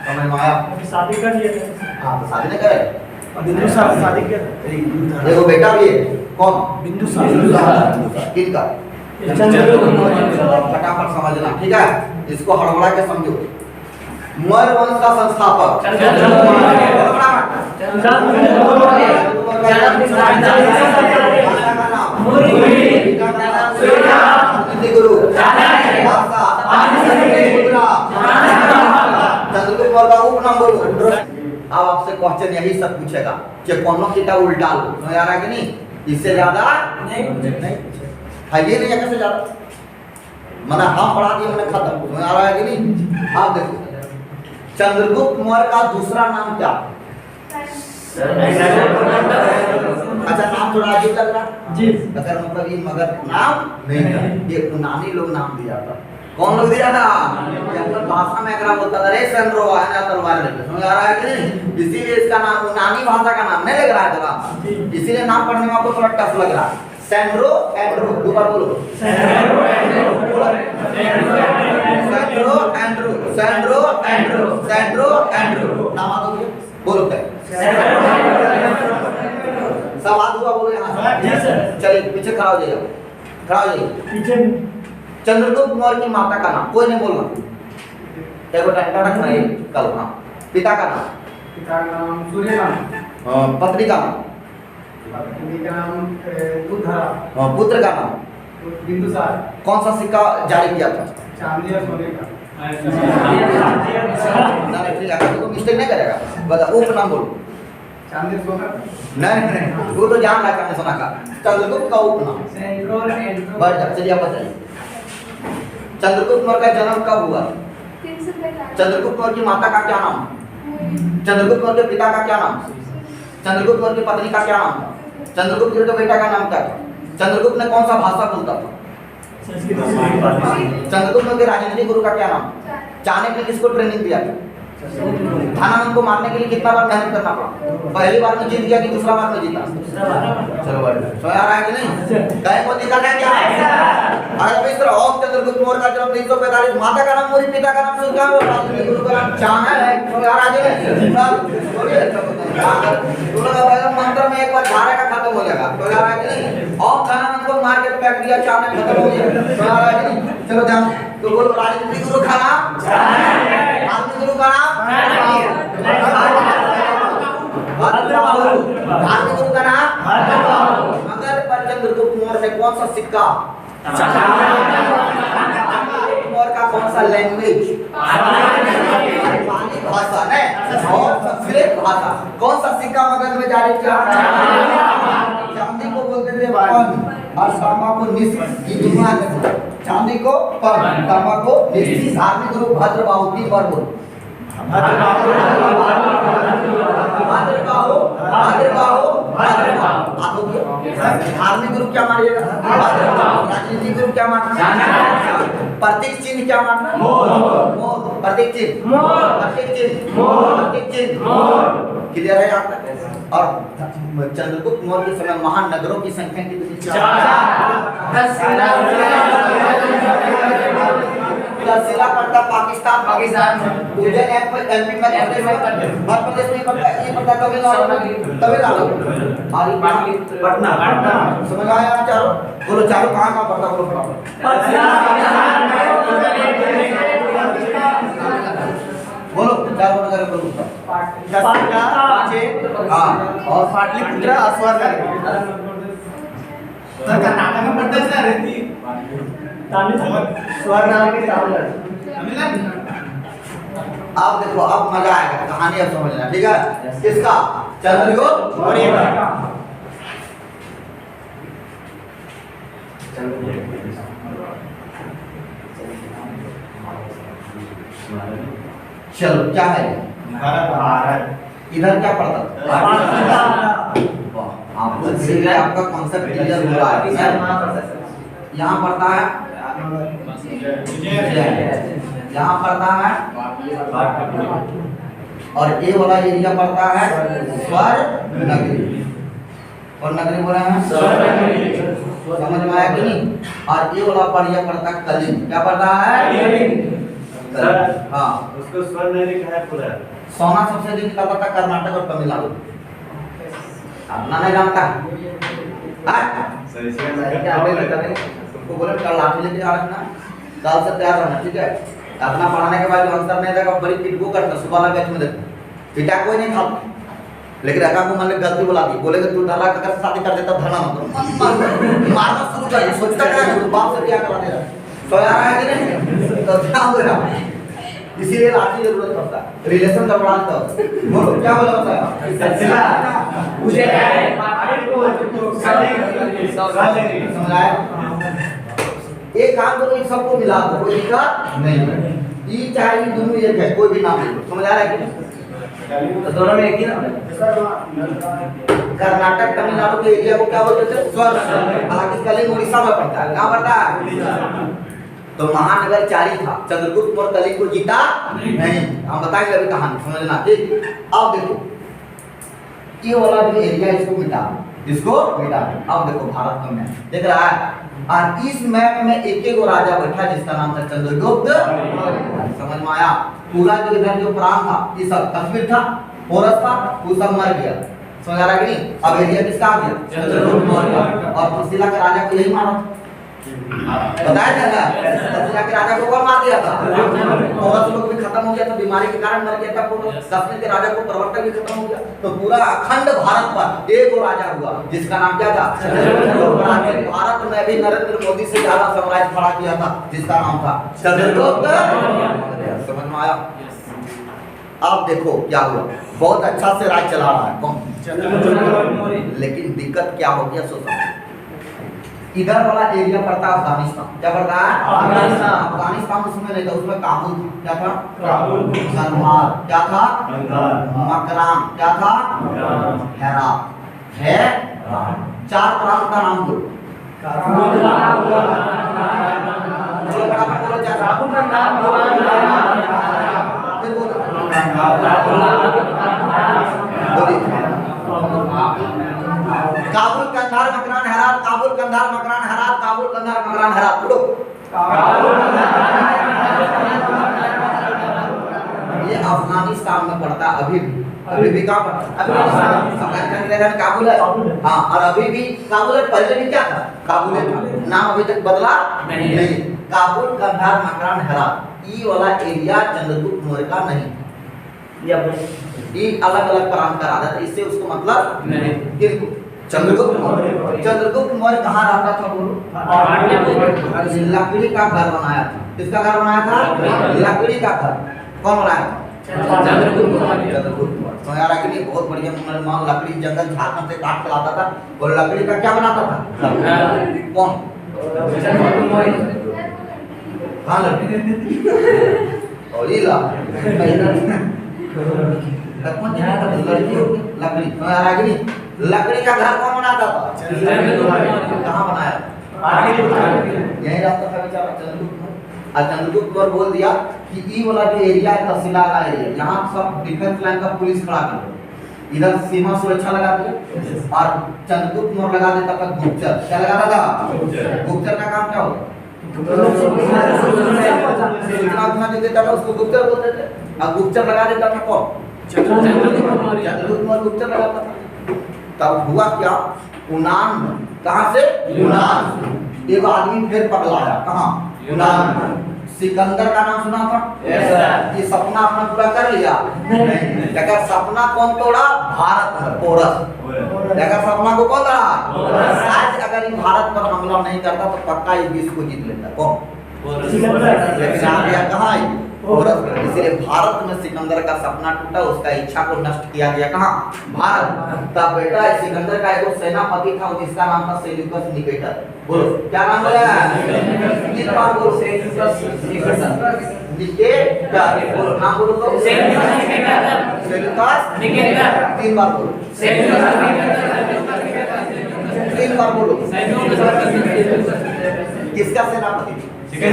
समझ में आया? शादी कर लिए थे। हाँ तो शादी नहीं करे, बिंदुसार शादी किया। देखो बेटा भी है कौन? बिंदुसार। किनका? चंद्रगुप्त मौर्य। फटाफट समझना, ठीक है? इसको हड़बड़ा के समझो। मौर्य वंश का संस्थापक गुरु चंद्रगुप्त मौर्य का उपनाम बोलो। अब आपसे क्वेश्चन यही सब पूछेगा कि कौन कितना उल्टा लो, समझ आ रहा है कि नहीं? इससे ज्यादा नहीं है, ये नहीं है कैसे ज्यादा, मैंने हम पढ़ा दिया, मैंने खत्म। समझ आ रहा है कि नहीं? आप देखो चंद्रगुप्त मौर्य का दूसरा नाम क्या? अच्छा नाम थोड़ा अजीब लग रहा जी। अगर मतलब ये मगर नाम नहीं था, ये यूनानी लोग नाम दिया था। कौन लोग दिया था? अपनी भाषा में अगर बोलता था रे सेंड्रो आया तलवार लेके, समझ आ रहा है कि नहीं? इसीलिए इसका नाम यूनानी भाषा का नाम नहीं लग रहा है जरा, इसीलिए नाम पढ़ने में आपको थोड़ा टफ लग रहा है। सेंड्रो एंड्रो, दो बार बोलो। सेंड्रो एंड्रो नाम आ दोगे बोलो क्या? सवाल हुआ बोलो यहाँ से। चलिए पीछे खड़ा हो जाइए, खड़ा हो जाइए। पीछे चंद्रगुप्त मौर्य की माता का नाम कोई नहीं बोलना, देखो टंटा रखना है कल। हाँ पिता का नाम? पिता का नाम सूर्यकांत। पत्नी का नाम? पत्नी का नाम दुर्धरा। पुत्र का नाम? बिंदुसार। कौन सा सिक्का जारी किया था? चांदी और सोने का। ना ठीक है, तो मिस्टेक नहीं करेगा। बता उपनाम बोलो। चांदी और सोना। नहीं वो तो जान रहा है सोना का। चंद्रगुप्त का उपनाम बढ़ जा। चलिए आप बताइए चंद्रगुप्त मौर्य का जन्म कब हुआ? चंद्रगुप्त मौर्य की माता का क्या नाम? चंद्रगुप्त मौर्य के पिता का क्या नाम? चंद्रगुप्त मौर्य की पत्नी का क्या नाम था? चंद्रगुप्त के बेटा का नाम क्या था? चंद्रगुप्त ने कौन सा भाषा बोलता था? चंद्रगुप्त मौर्य के राजनीतिक गुरु का क्या नाम? चाणक्य ने किसको ट्रेनिंग दिया था? धनानंद को मारने के लिए कितना बार मेहनत करना पड़ा? पहली बार में जीत गया कि दूसरा बार में जीता? चलो बढ़िया। सो यार है कि नहीं? गाय को दिखा है क्या? अगर मिस्र और चंद्रगुप्त मौर्य का जन्म 345, माता का नाम मौर्य, पिता का नाम सूर्य, राजनीतिक गुरु का नाम चाणक्य है। तो यार आज में दोनों का पहला मंत्र में एक बार धारा का खत्म हो जाएगा। तो यार है कि नहीं? और धनानंद को मार के फेंक दिया, चाणक्य खत्म हो गया। तो यार है कि नहीं? चलो ध्यान तो बोलो राजनीतिक गुरु का नाम चाणक्य, धार्मिक गुरु का नाम धार्मिक गुरु का नाम मगर पर चंद्रगुप्त मौर्य से कौन सा सिक्का? मौर्य का कौन सा लैंग्वेज? पाली भाषा ने और संस्कृत भाषा। कौन सा सिक्का मगध में जारी किया? चांदी को बोलते थे पन और तांबा को निस्सी। चांदी को पन, तांबा को निस्सी। धार्मिक गुरु भद्रबाहु की बार बोल। धार्मिक गुरु क्या मानिएगा? राजनीतिक गुरु क्या मानना? प्रतीक चिन्ह क्या मानना? मोर। प्रतीक चिन्ह क्लियर है यहाँ तक? और चंद्रगुप्त मौर्य के समय महानगरों की संख्या कितनी थी? 10 जिला पड़ता पाकिस्तान उज्जैन एमपी में मध्य प्रदेश में पड़ता है, ये पड़ता तमिलनाडु और पटना समझ आया चारों? बोलो चारों कहाँ पड़ता बोलो फटाफट। बोलो चार नगर बोलो। हाँ और पाटलिपुत्र स्वर्णनगर सर कर्नाटक में पड़ता है सर रहती स्वर्णनगर आप देखो अब मजा आएगा, कहानी अब समझना ठीक है। किसका? चंद्रगुप्त मौर्य। चलो क्या है भारत इधर क्या पड़ता? आपको सीधे आपका कॉन्सेप्ट क्लियर हो रहा है। यहाँ पड़ता है यहाँ पड़ता है और ये वाला एरिया पड़ता है स्वर्णनगरी। और नगरी बोल रहे हैं समझ में आया कि नहीं? और ये वाला एरिया पड़ता है कलिंग। क्या पड़ता है? हाँ उसको स्वर्णनगरी कहा है पूरा। सोना सबसे अधिक निकलता था कर्नाटक और तमिलनाडु। अपना नहीं जानता सही से तुमको बोले कल लाठी लेके आ रखना, कल से तैयार रहना ठीक है। अपना पढ़ाने के बाद जो आंसर नहीं देगा बड़ी पिटको करना, सुबह वाला बैच में देखना पिटा कोई नहीं खाता। लेकिन अका को मैंने गलती बोला दी, बोलेगा तू ढला कर शादी कर देता धरना मत मारना शुरू कर। सोचता क्या है बाप से क्या करा दे रहा सोया रहा है कि नहीं? तो क्या हो रहा इसीलिए लाठी जरूरत पड़ता है। रिलेशन गड़बड़ा तो बोलो क्या बोला बताया? समझ आया? एक काम करो इन सबको मिला दो, कोई दिक्कत नहीं है। ये चाहे ये दोनों एक है, कोई भी नाम ले लो। समझ आ रहा है कि तो दोनों में एक ही नाम है। कर्नाटक तमिलनाडु के एरिया को क्या बोलते थे? स्वर्णनगर। हालांकि कलिंग उड़ीसा में पड़ता है। कहाँ पड़ता है? तो महानगर 4 ही था। चंद्रगुप्त मौर्य कलिंग को जीता नहीं। हम बताएंगे अभी कहानी समझना ठीक। अब देखो ये वाला जो एरिया इसको मिटा, इसको मिटा। अब देखो भारत का मैप देख रहा है और इस मैप में एक एक राजा बैठा जिसका नाम था चंद्रगुप्त। समझ में आया? पूरा जो इधर जो प्रांत था ये सब कश्मीर था, पोरस था, वो सब मर गया। समझ आ रहा है कि नहीं? अब एरिया किसका आ गया? चंद्रगुप्त मौर्य। और तक्षशिला के राजा को यही मारा बताया था ना? तक्षशिला के राजा को कौन मार दिया था? पोरस लोग भी खत्म हो गया था, बीमारी के कारण मर गया था। कश्मीर के राजा को प्रवर्तक भी खत्म हो गया। तो पूरा अखंड भारत पर एक राजा हुआ जिसका नाम क्या था? चंद्रगुप्त। भारत में भी नरेंद्र मोदी से ज्यादा साम्राज्य खड़ा किया था जिसका नाम था चंद्रगुप्त। समझ में आया? अब देखो क्या हुआ, बहुत अच्छा से राज चला रहा है कौन? लेकिन दिक्कत क्या हो गया सोचो। इधर वाला एरिया पड़ता है अफगानिस्तान। क्या पड़ता है? अफगानिस्तान उसमें नहीं था, उसमें काबुल क्या था? गंधार क्या था? मकरान क्या था? हेरात है। 4 प्रांत का नाम बोलो। काबुल कंधार मकरान हेरात, काबुल कंधार मकरान हेरात, काबुल कंधार मकरान हेरात। बोलो ये अफगानिस्तान में पड़ता है अभी भी कहाँ पड़ता है? अफगानिस्तान काबुल है। हाँ और अभी भी काबुल है। पहले भी क्या था? काबुल था। नाम अभी तक बदला नहीं। काबुल कंधार मकरान हेरात ये वाला एरिया चंद्रगुप्त मौर्य का नहीं। ये अलग अलग प्रांत का राजा था, इससे उसको मतलब नहीं। चंद्रगुप्त मौर्य कहाँ रहता था बोलो? लकड़ी का घर बनाया था। किसका घर बनाया था? लकड़ी का घर। कौन बनाया था? चंद्रगुप्त मौर्य। तो यार कि बहुत बढ़िया मान लकड़ी जंगल झारखंड से काट के लाता था और लकड़ी का क्या बनाता था? कौन? चंद्रगुप्त मौर्य। कहाँ लकड़ी? और ये ला लकड़ी लकड़ी का घर कौन बनाता था? कहाँ बनाया? यही रास्ता था बेचारा चंद्रगुप्त मौर्य। और चंद्रगुप्त मौर्य बोल दिया कि ये वाला जो एरिया है तक्षशिला का एरिया, यहाँ सब डिफेंस लाइन का पुलिस खड़ा कर दो। इधर सीमा सुरक्षा लगा दिया और चंद्रगुप्त मौर्य लगा देता था गुप्तचर। क्या लगाता था? गुप्तचर का काम क्या होता? सूचना जो देता था उसको गुप्तचर बोलते थे। और गुप्तचर लगा देता था कौन? चंद्रगुप्त मौर्य गुप्तचर लगाता था। तब हुआ क्या? यूनान, कहाँ से? यूनान। एक आदमी फिर पगलाया, कहाँ? यूनान। सिकंदर का नाम सुना था? ये सपना अपना पूरा कर लिया? नहीं। सपना कौन तोड़ा? भारत, पोरस। देखा सपना को कौन तोड़ा? आज अगर ये भारत पर हमला नहीं करता तो पक्का ये विश्व को जीत लेता। कौन? लेकिन आ गया कहाँ? पोरस। इसलिए भारत में सिकंदर का सपना टूटा, उसका इच्छा को नष्ट किया गया। कहाँ? भारत। तब बेटा सिकंदर का एक सेनापति था जिसका नाम था सेल्यूकस निकेटर। बोलो क्या नाम है? तीन बार बोलो। Seleucus Nicator. बोलो नाम बोलो तो। Seleucus Nicator. तीन बार बोलो। तीन बार बोलो। किसका सेनापति? ठीक है।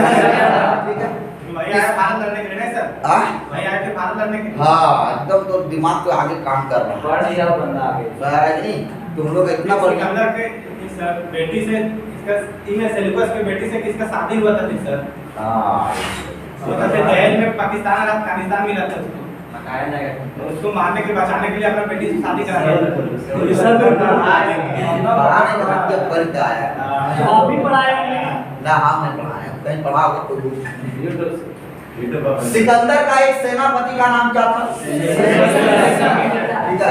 भाई आए भारत लड़ने के लिए नहीं सर? भाई आए थे भारत लड़ने के लिए। हाँ एकदम, तो दिमाग तो आगे काम कर रहा है। बढ़ गया बंदा आगे। नहीं तुम लोग इतना बढ़िया। सिकंदर के इस बेटी से इसका इनमें सेल्यूकस की बेटी से किसका शादी हुआ था सर? हाँ मतलब दहेज में पाकिस्तान और अफगानिस्तान मिला था उसको। उसको मारने के बचाने के लिए अपना बेटी से शादी करा पढ़ाने का मतलब पढ़ के आया आप भी पढ़ाए होंगे ना? हम नहीं पढ़ाए, कहीं पढ़ा होगा तो सिकंदर का एक सेनापति का नाम क्या था? ठीक है।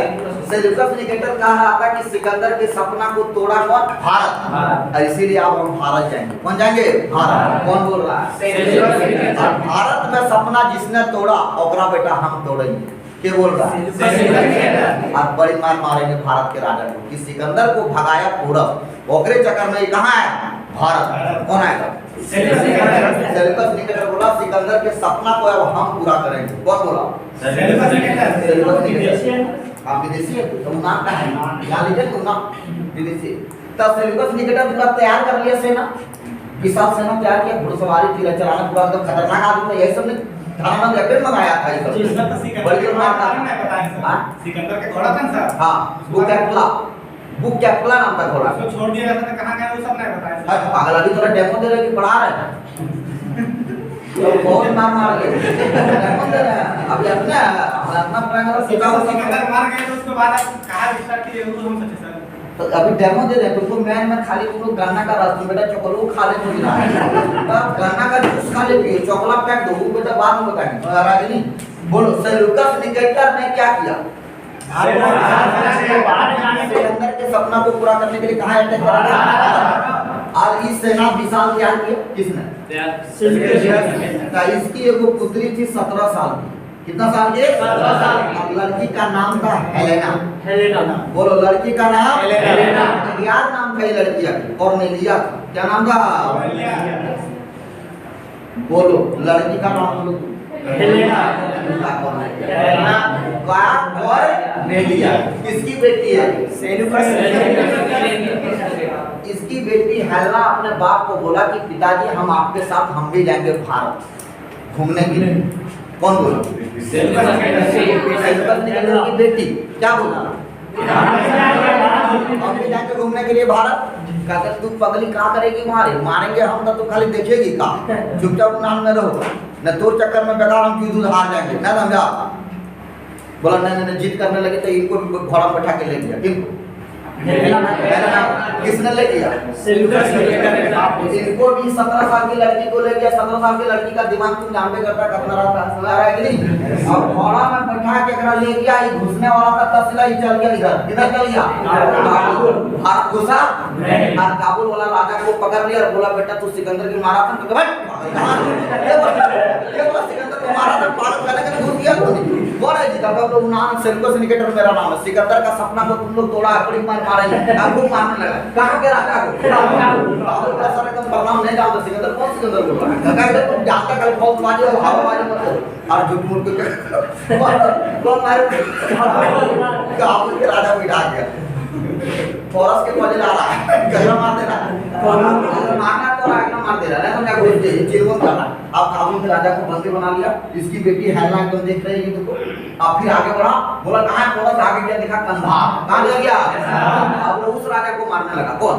सेल्यूकस निकेटर कहा रहा था कि सिकंदर के सपना को तोड़ा कौन? भारत। इसीलिए अब हम भारत जाएंगे। कौन जाएंगे? भारत। कौन बोल रहा है? भारत में सपना जिसने तोड़ा ओकरा बेटा हम तोड़ेंगे। क्या बोल रहा है? और बड़ी मार मारेंगे भारत के राजा को कि सिकंदर को भगाया पूरब, ओकरे चक्कर में कहाँ है? भारत। कौन आएगा? सेल्यूकस निकेटर बोला सिकंदर के सपना को अब हम पूरा करेंगे। कौन बोला? Seleucus Nicator. आप विदेशी है तो नाम का है यहाँ लीजिए तुम नाम विदेशी। तब सेल्यूकस निकेटर पूरा तैयार कर लिया सेना, विशाल सेना तैयार किया, घुड़सवारी तीर चलाना पूरा एकदम खतरनाक आदमी था। यही सब ने थाना में लेकर मंगाया था ये सब। इसमें तो सिकंदर मारता नहीं बताएं सर। सिकंदर के घोड़ा था सर। हां बुक कैप्टला नाम था घोड़ा। उसको छोड़ दिया था, कहां गया वो सब नहीं बताएं सर। अरे पागल अभी थोड़ा डेमो दे रहे कि पढ़ा रहे हैं तो बहुत मार के डेमो दे रहे हैं। अभी अपना प्लान और सिकंदर मार गए तो उसके बाद आप कहां स्टार्ट किए वो हम सोचे सर। तो अभी डेमो दे रहे हैं तुमको। मैन में खाली तुम लोग गन्ना का रस, तुम बेटा चॉकलेट खा ले तो रहा है, गन्ना का जूस खा ले, पिए चॉकलेट पैक दो, वो बेटा बाद में बताएंगे। रागिनी बोलो सेल्यूकस निकेटर ने क्या किया? सिकंदर के सपना को पूरा करने के लिए कहाँ अटैक करा? और इस सेना विशाल तैयार किया किसने? इसकी एक पुत्री थी 17 साल की। कितना साल की? 17 साल की। लड़की का नाम था हेलेना। हेलेना बोलो लड़की का नाम हेलेना। यार नाम था ये लड़की का कॉर्नेलिया था। क्या नाम था? बोलो लड़की का नाम बोलो। हेलेना। कॉर्नेलिया किसकी बेटी है? सेल्यूकस। इसकी बेटी हेलेना अपने बाप को बोला कि पिताजी हम आपके साथ हम भी जाएंगे भारत घूमने के लिए। कौन बोला? सेल्यूकस निकेटर की बेटी क्या बोला? हम भी जाएंगे घूमने के लिए भारत। कहते तू पगली क्या करेगी? मारेंगे हम तो तू खाली देखेगी का? चुपचाप नाम में रहो न, तो चक्कर में बेकार हम क्यों दूध हार जाएंगे ना। समझा? बोला नहीं जीत करने लगे तो इनको भी घोड़ा बैठा के ले गया। किनको? किसने ले गया? इनको भी 17 साल की लड़की को ले गया। 17 साल की लड़की का दिमाग तुम जानते करता कितना रहता है कि नहीं? और घोड़ा में बैठा के ले गया, ये घुसने वाला था तस्ला ही चल गया इधर। किधर चल गया? भारत घुसा और काबुल वाला राजा को पकड़ लिया और बोला बेटा तू सिकंदर की मारा था। सिकंदर को मारा था, भारत जाने के घुस गया। कौन है जीता? तो नाम सेल्यूकस निकेटर मेरा नाम है। सिकंदर का सपना को तुम लोग तोड़ा, बड़ी मार मारेंगे, आपको मारने लगा। कहां के राजा को? काबुल का सारा कम प्रणाम नहीं जानता। सिकंदर कौन सिकंदर बोल रहा है? काका तुम जानता कल बहुत मारी और हवाबाजी मत करो और झूठ मूठ के कौन मारे? काबुल के राजा को बिठा गया। फॉरस के पहले ला रहा है गला मार दे रहा है मारना तो राइट मार दे रहा है ना तो क्या बोलते हैं चिरवन कर रहा है। अब काबुल के राजा को बंदी बना लिया, इसकी बेटी हेलना एकदम देख रही है युद्ध को। अब फिर आगे बढ़ा, बोला कहां है फॉरस, आगे गया देखा कंधार, कहां ले गया अब वो उस राजा को मारने लगा। कौन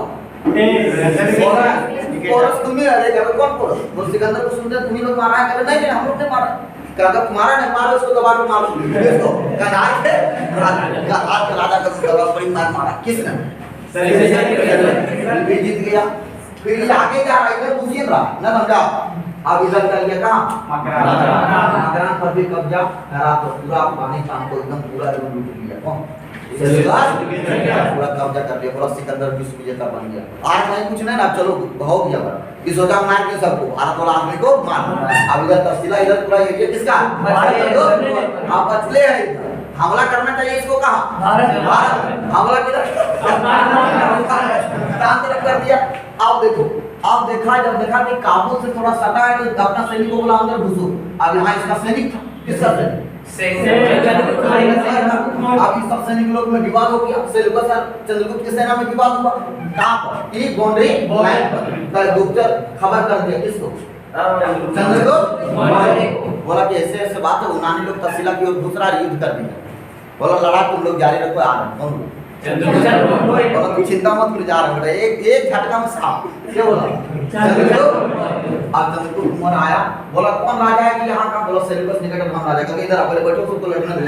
फॉरस तुम्हें अरे जब कौन फॉरस वो सिकंदर को सुनते तुम्ही लोग मारा है, कहते नहीं हम लोग ने मारा। कहता तुम्हारा नहीं मारो उसको दबा के मारो इसको कंधार के राजा का दबा बड़ी मार मारा किसने जीत गया। फिर ये आगे जा रहा है इधर पूछिए रहा ना समझा। अब इधर चल गया कहां मकरान पर भी कब्जा करा तो पूरा अफगानिस्तान को एकदम पूरा लूट लिया। कौन पूरा कब्जा कर लिया, पूरा सिकंदर विश्व विजेता बन गया। आज नहीं कुछ नहीं ना चलो हो गया बड़ा इस वजह मार के सबको भारत वाला आदमी को मार। अब इधर तफसीला इधर पूरा एरिया किसका आप बचले है हमला करना चाहिए इसको कहां भारत हमला किधर कर दिया। आप देखो आप देखा जब देखा कि काबुल से थोड़ा सटा है तो अपना सैनिक को बोला अंदर घुसो। अब यहाँ इसका सैनिक था किसका सैनिक अब इस सब सैनिक लोग में विवाद हो गया। सेल्यूकस और चंद्रगुप्त की सेना में विवाद हुआ कहां पर ये बाउंड्री लाइन पर। गुप्तचर खबर कर दिया किसको चंद्रगुप्त बोला कि ऐसे ऐसे बात है। उन्होंने लोग तफसीला की ओर दूसरा युद्ध कर दिया। बोला लड़ा तुम लोग जारी रखो आ रहे बोला तू चिंता मत कर जा रहे बेटा एक झटका में साफ क्या बोला चंद्रगुप्त। अब चंद्रगुप्त मौर्य आया बोला कौन राजा है कि यहाँ का बोला सेल्यूकस निकेटर हम राजा का इधर पहले बैठो सबको लड़ना दे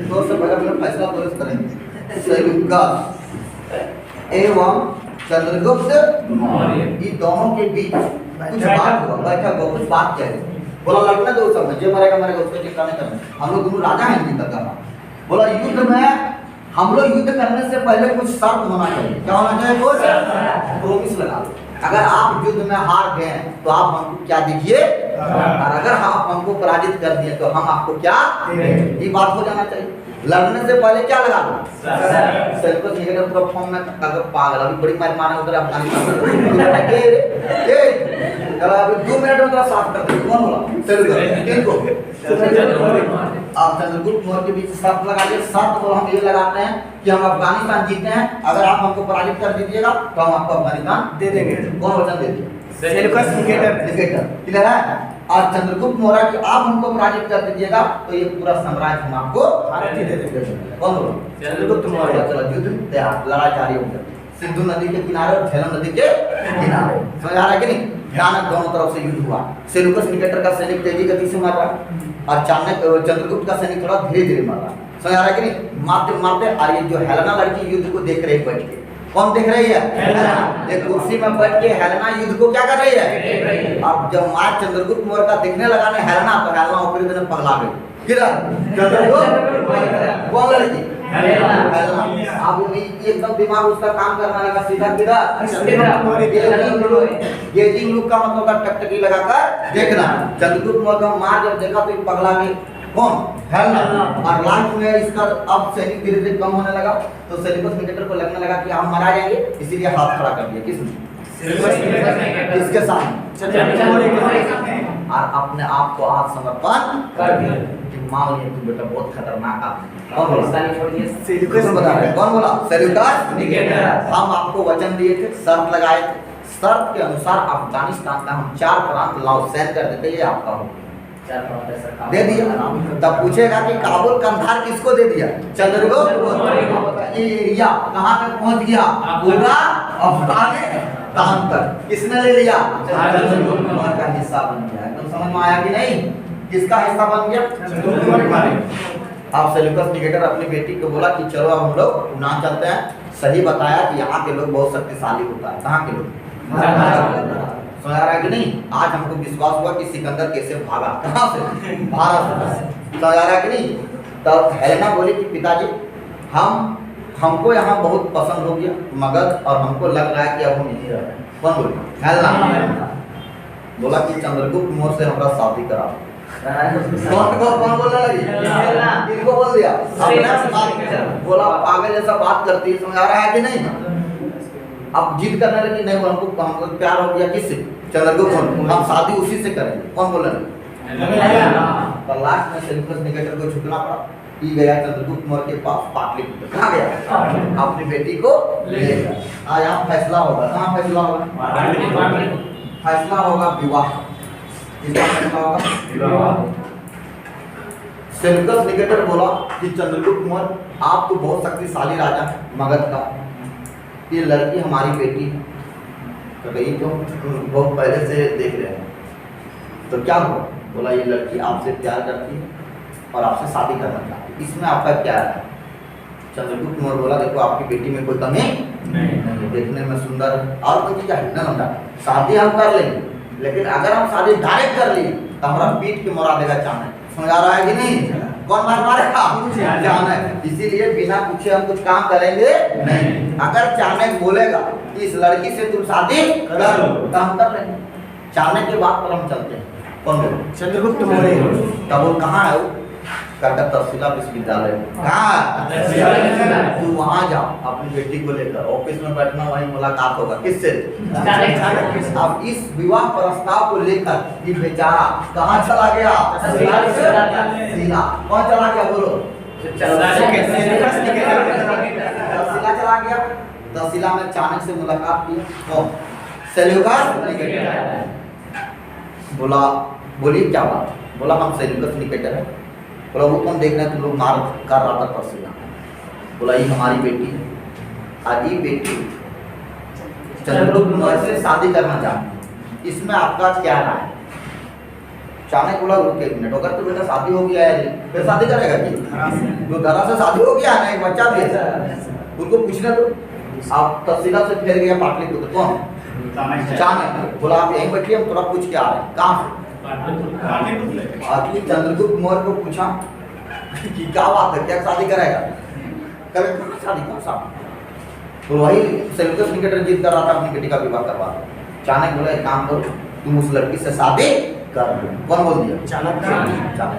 तो उससे पहले फैसला पुलिस करेंगे। सेल्यूकस एवं चंद्रगुप्त मौर्य ये दोनों के बीच कुछ बात हुआ बैठक हुआ कुछ बात क्या है। बोला लड़ना दो सब जो मरेगा मरेगा उसको चिंता नहीं करना हम लोग दोनों राजा हैं चिंता करना। बोला युद्ध में हम लोग युद्ध करने से पहले कुछ शर्त होना चाहिए। क्या होना चाहिए कुछ प्रोमिस लगा लो। अगर आप युद्ध में हार गए तो आप हमको क्या दीजिए और अगर आप हमको पराजित कर दिए तो हम आपको क्या ये बात हो जाना चाहिए। लड़ने से पहले क्या लगा लो सेल्यूकस निकेटर पूरा फॉर्म में अगर पागल अभी बड़ी मार मारने उधर अफगानिस्तान अभी 2 मिनट में तेरा साफ कर दे। कौन बोला सेल्यूकस किनको आप चंद्रगुप्त मौर्य के बीच शर्त लगा दिए। शर्त बोला हम ये लगाते हैं कि हम अफगानिस्तान जीते हैं अगर आप हमको पराजित कर दीजिएगा तो हम आपको अफगानिस्तान दे देंगे। कौन वचन दे दिया सेल्यूकस निकेटर क्लियर है। और चंद्रगुप्त मौर्य कि आप हमको पराजित कर दीजिएगा तो ये पूरा साम्राज्य हम आपको भारत ही दे देंगे। कौन बोला चंद्रगुप्त मौर्य। चलो युद्ध तैयार लड़ाई जारी हो गई। सिंधु नदी के किनारे और झेलम नदी के किनारे समझ आ रहा है कि नहीं। भयानक दोनों तरफ से युद्ध हुआ। सेल्यूकस निकेटर का सैनिक तेजी गति से मार रहा और चंद्रगुप्त का सैनिक थोड़ा धीरे धीरे मार रहा। समझ आ रहा है कि नहीं। मारते मारते और ये जो हेलेना लड़की युद्ध को देख रही बैठ के कौन देख रही है एक कुर्सी में बैठ के हेलेना युद्ध को क्या कर रही है। अब जब मार चंद्रगुप्त मौर्य का देखने लगा ना हेलेना तो हेलेना ऊपरी दिन पगला गई। किधर चंद्रगुप्त कौन लड़की हेलेना। अब एकदम दिमाग उसका काम करने लगा सीधा किधर गेजिंग लुक का मतलब टकटकी लगाकर देखना। चंद्रगुप्त मौर्य का मार जब देखा तो पगला गई। कौन हेलेना। और लास्ट में इसका अब सैनिक धीरे धीरे कम होने लगा तो सेल्यूकस निकेटर को लगने लगा कि हम मारा जाएंगे इसीलिए हाथ खड़ा कर दिया। किसने इसके सामने और अपने आप को आत्मसमर्पण कर दिया कि मान लिया तुम बेटा बहुत खतरनाक आदमी। कौन बोला सेल्यूकस बता रहे कौन बोला सेल्यूकस निकेटर। हम आपको वचन दिए थे शर्त लगाए थे शर्त के अनुसार अफगानिस्तान का हम 4 प्रांत लाओसेन कर देते ये आपका हो दे दिया। तब पूछेगा कि काबुल कंधार किसको दे दिया चंद्रगुप्त। ये एरिया कहां तक पहुंच गया पूरा अफगानिस्तान तक किसने ले लिया चंद्रगुप्त मौर्य का हिस्सा बन गया। एकदम समझ में आया कि नहीं किसका हिस्सा बन गया चंद्रगुप्त मौर्य। अब सेल्यूकस निकेटर अपनी बेटी को बोला कि चलो अब हम लोग ना चलते हैं। सही बताया कि यहाँ के लोग बहुत शक्तिशाली होता है। कहाँ के लोग समझ आ रहा है कि नहीं। आज हमको विश्वास हुआ कि सिकंदर कैसे भागा कहाँ से भारत से। समझ आ रहा है कि नहीं। तब हेलेना बोली कि पिताजी हमको यहाँ बहुत पसंद हो गया मगध और हमको लग रहा है कि अब हम यहीं रह रहे हैं। कौन बोली हेलेना बोला कि चंद्रगुप्त मौर्य से हमारा शादी करा। कौन बोलने लगी इनको बोल दिया बोला पागल जैसा बात करती है। समझ आ रहा है कि नहीं। अब जिद करने लगी नहीं हमको प्यार हो गया किससे चंद्रगुप्त हम शादी उसी से करेंगे। कौन बोल रहे तो लास्ट में सेल्यूकस निकेटर को झुकना पड़ा। ये गया चंद्रगुप्त मौर्य के पास पाटलिपुत्र। कहाँ गया? अपनी बेटी को लेकर। आज यहाँ फैसला होगा। कहाँ फैसला होगा? फैसला होगा विवाह। किसका फैसला होगा? सेल्यूकस निकेटर बोला कि चंद्रगुप्त मौर्य आप तो बहुत शक्तिशाली राजा हैं मगध का, ये लड़की हमारी बेटी है, तो कहीं तो बहुत पहले से देख रहे हैं, तो क्या हुआ? बोला ये लड़की आपसे प्यार करती है और आपसे शादी करना चाहती है, इसमें आपका क्या है? चंद्रगुप्त मौर्य बोला देखो आपकी बेटी में कोई कमी नहीं, देखने में सुंदर है और कोई चीज है ना, लौंडा शादी हम कर लेंगे, लेकिन अगर हम शादी डायरेक्ट कर लिए तो हमारा पीठ के मोड़ा देगा चाणक्य। समझ आ रहा है कि नहीं? कौन मार मारेगा? चाणक्य। इसीलिए बिना पूछे हम कुछ काम करेंगे नहीं। अगर चाणक्य बोलेगा कि इस लड़की से तुम शादी कर लो तो हम कर लेंगे। चाणक्य के बात पर हम चलते हैं। कौन बोले? चंद्रगुप्त मौर्य। तब वो कहाँ है? वो कलकत्ता तक्षशिला विश्वविद्यालय। कहाँ? तू वहाँ जा अपनी बेटी को लेकर, ऑफिस में बैठना, वहीं मुलाकात होगा। किससे? अब इस विवाह प्रस्ताव को लेकर ये बेचारा कहाँ चला गया? तक्षशिला। कौन चला गया? बोलो। तक्षशिला चला गया। तक्षशिला में चाणक्य से मुलाकात की। कौन? Seleucus Nicator. बोला बोलिए क्या बात? बोला हम सेल्यूकस निकेटर है। बोला वो कौन देखना तुम लोग मार कर रहा था तक्षशिला? बोला ये हमारी बेटी है, और ये बेटी चंद्रगुप्त मौर्य से शादी करना चाहती है, इसमें आपका क्या राय है? चाणक्य बोला रुक एक मिनट, अगर तो बेटा शादी हो गया है फिर शादी करेगा कि? तो धरा से शादी हो गया ना, एक बच्चा भी है, उनको पूछना तो। आप तक्षशिला से फिर गया पाटलिपुत्र। कौन? चाणक्य। बोला आप यहीं बैठिए, हम थोड़ा पूछ के आ रहे हैं। कहाँ से? आखिर चंद्रगुप्त मौर्य को पूछा कि क्या बात है, क्या शादी करेगा? करेगा शादी? कौन शादी? तो वही सेल्यूकस निकेटर जिद कर रहा था अपनी बेटी का विवाह करवा। चाणक्य बोला एक काम करो, तुम उस लड़की से शादी कर लो। कौन बोल दिया? चाणक्य।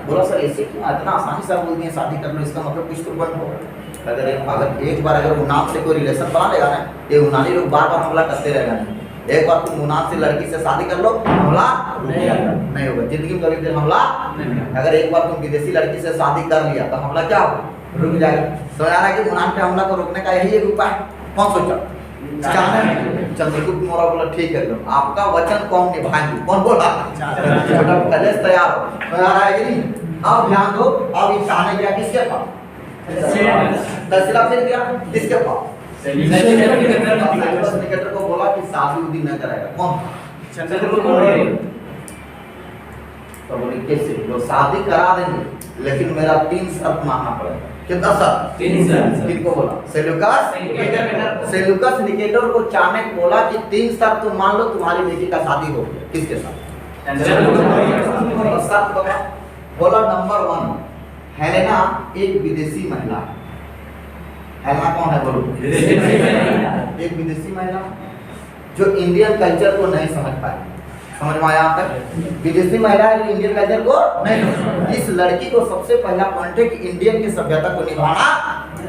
बोला सर ऐसे क्यों इतना आसानी से बोल दिए शादी कर लो, इसका मतलब कुछ तो बंद होगा। अगर एक बार अगर उन्नाव से कोई रिलेशन बना लेगा ना, ये उन्नानी लोग बार बार हमला करते रहेगा। एक बार तुम मुनाफ से लड़की से शादी कर लो, हमला नहीं होगा जिंदगी में कभी फिर हमला। अगर एक बार तुम विदेशी लड़की से शादी कर लिया तो हमला क्या होगा? रुक जाएगा। समझ आ रहा है कि मुनाफ पे हमला को रोकने का यही एक उपाय। कौन सोचा? चंद्रगुप्त मौर्य बोला ठीक है लो, आपका वचन कौन निभाएंगे? कौन बोला? छोटा कलेश तैयार हो। समझ आ रहा है कि नहीं? अब ध्यान दो, अब ये चाणक्य गया किसके पास? तक्षशिला फिर गया किसके पास? निकेटर को बोला कि शादी उदी न करेगा। कौन? चंद्रगुप्त मौर्य। तो बोले कैसे? वो शादी करा देंगे लेकिन मेरा 3 शर्त मानना पड़ेगा। कितना शर्त? 3 शर्त। किनको बोला? सेल्यूकस निकेटर को चाणक्य बोला कि 3 शर्त तुम मान लो, तुम्हारी बेटी का शादी हो गया। किसके साथ? शर्त बोला। बोला नंबर 1 हेलेना एक विदेशी महिला है। हेलेना कौन है? बोलो। एक विदेशी महिला जो इंडियन कल्चर को नहीं समझ पाए। समझ में आया आप तक? विदेशी महिला है जो इंडियन कल्चर को नहीं। इस लड़की को सबसे पहला पॉइंट है कि इंडियन की सभ्यता को निभाना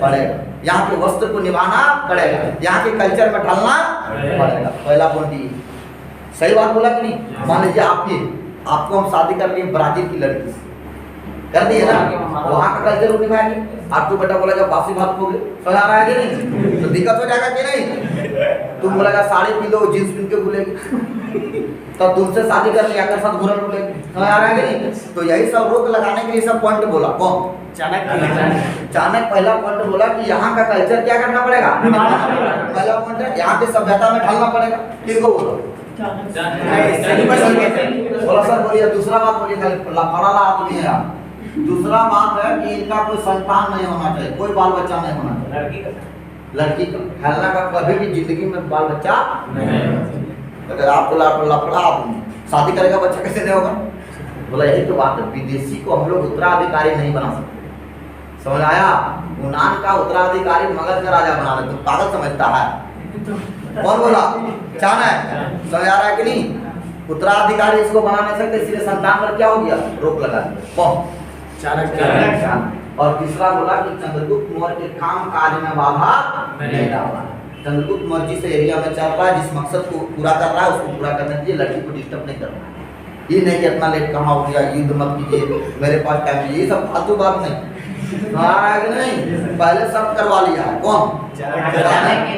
पड़ेगा, यहाँ के वस्त्र को निभाना पड़ेगा, यहाँ के कल्चर में ढलना पड़ेगा। पहला पॉइंट ये। सही बात बोला कि नहीं? मान लीजिए आपको हम शादी कर लिए ब्राजील की लड़की से, कर दिए ना, वहाँ का कल्चर निभाएंगे। आप तो बेटा बोलेगा बासी भात खोगे, समझ आ रहा है कि नहीं? तो दिक्कत हो जाएगा कि नहीं? तुम बोलेगा साड़ी पी लो, जींस पहन के बोलेगी, तो तुमसे शादी कर लिया कर साथ घुरन बोलेगी, समझ आ रहा है कि नहीं? तो यही सब रोक लगाने के लिए सब पॉइंट बोला। कौन? चाणक्य पहला पॉइंट बोला कि यहाँ का कल्चर क्या करना पड़ेगा? पहला पॉइंट है यहाँ की सभ्यता में ढलना पड़ेगा। किसको बोलो? बोला सर बोलिए दूसरा बात बोलिए, पढ़ा आदमी है आप। दूसरा बात है कि इनका कोई संतान नहीं होना चाहिए, कोई बाल बच्चा नहीं होना चाहिए। लड़की का हेलेना का कभी भी जिंदगी में बाल बच्चा नहीं। अगर आप लफड़ा आदमी शादी करेगा, बच्चा कैसे नहीं होगा? बोला यही तो बात है, विदेशी को हम लोग उत्तराधिकारी नहीं बना सकते। समझ आया? यूनान का उत्तराधिकारी मगध का राजा बना रहे, तो पागल समझता है। कौन बोला? चाणक्य। समझ आ रहा है कि नहीं? उत्तराधिकारी इसको बना नहीं सकते, इसलिए संतान पर क्या हो गया? रोक लगा दिया। कौन? चाणक्य। और तीसरा बोला कि चंद्रगुप्त मौर्य के काम कार्य में बाधा नहीं डालना। चंद्रगुप्त मौर्य जिस एरिया में चल रहा है, जिस मकसद को पूरा कर रहा है, उसको पूरा करने के लिए लड़की को डिस्टर्ब नहीं करना है। ये नहीं कि इतना लेट कहाँ हो गया, युद्ध मत कीजिए, मेरे पास टाइम नहीं, ये सब फालतू बात नहीं। आ कि नहीं? पहले सब करवा लिया है कौन?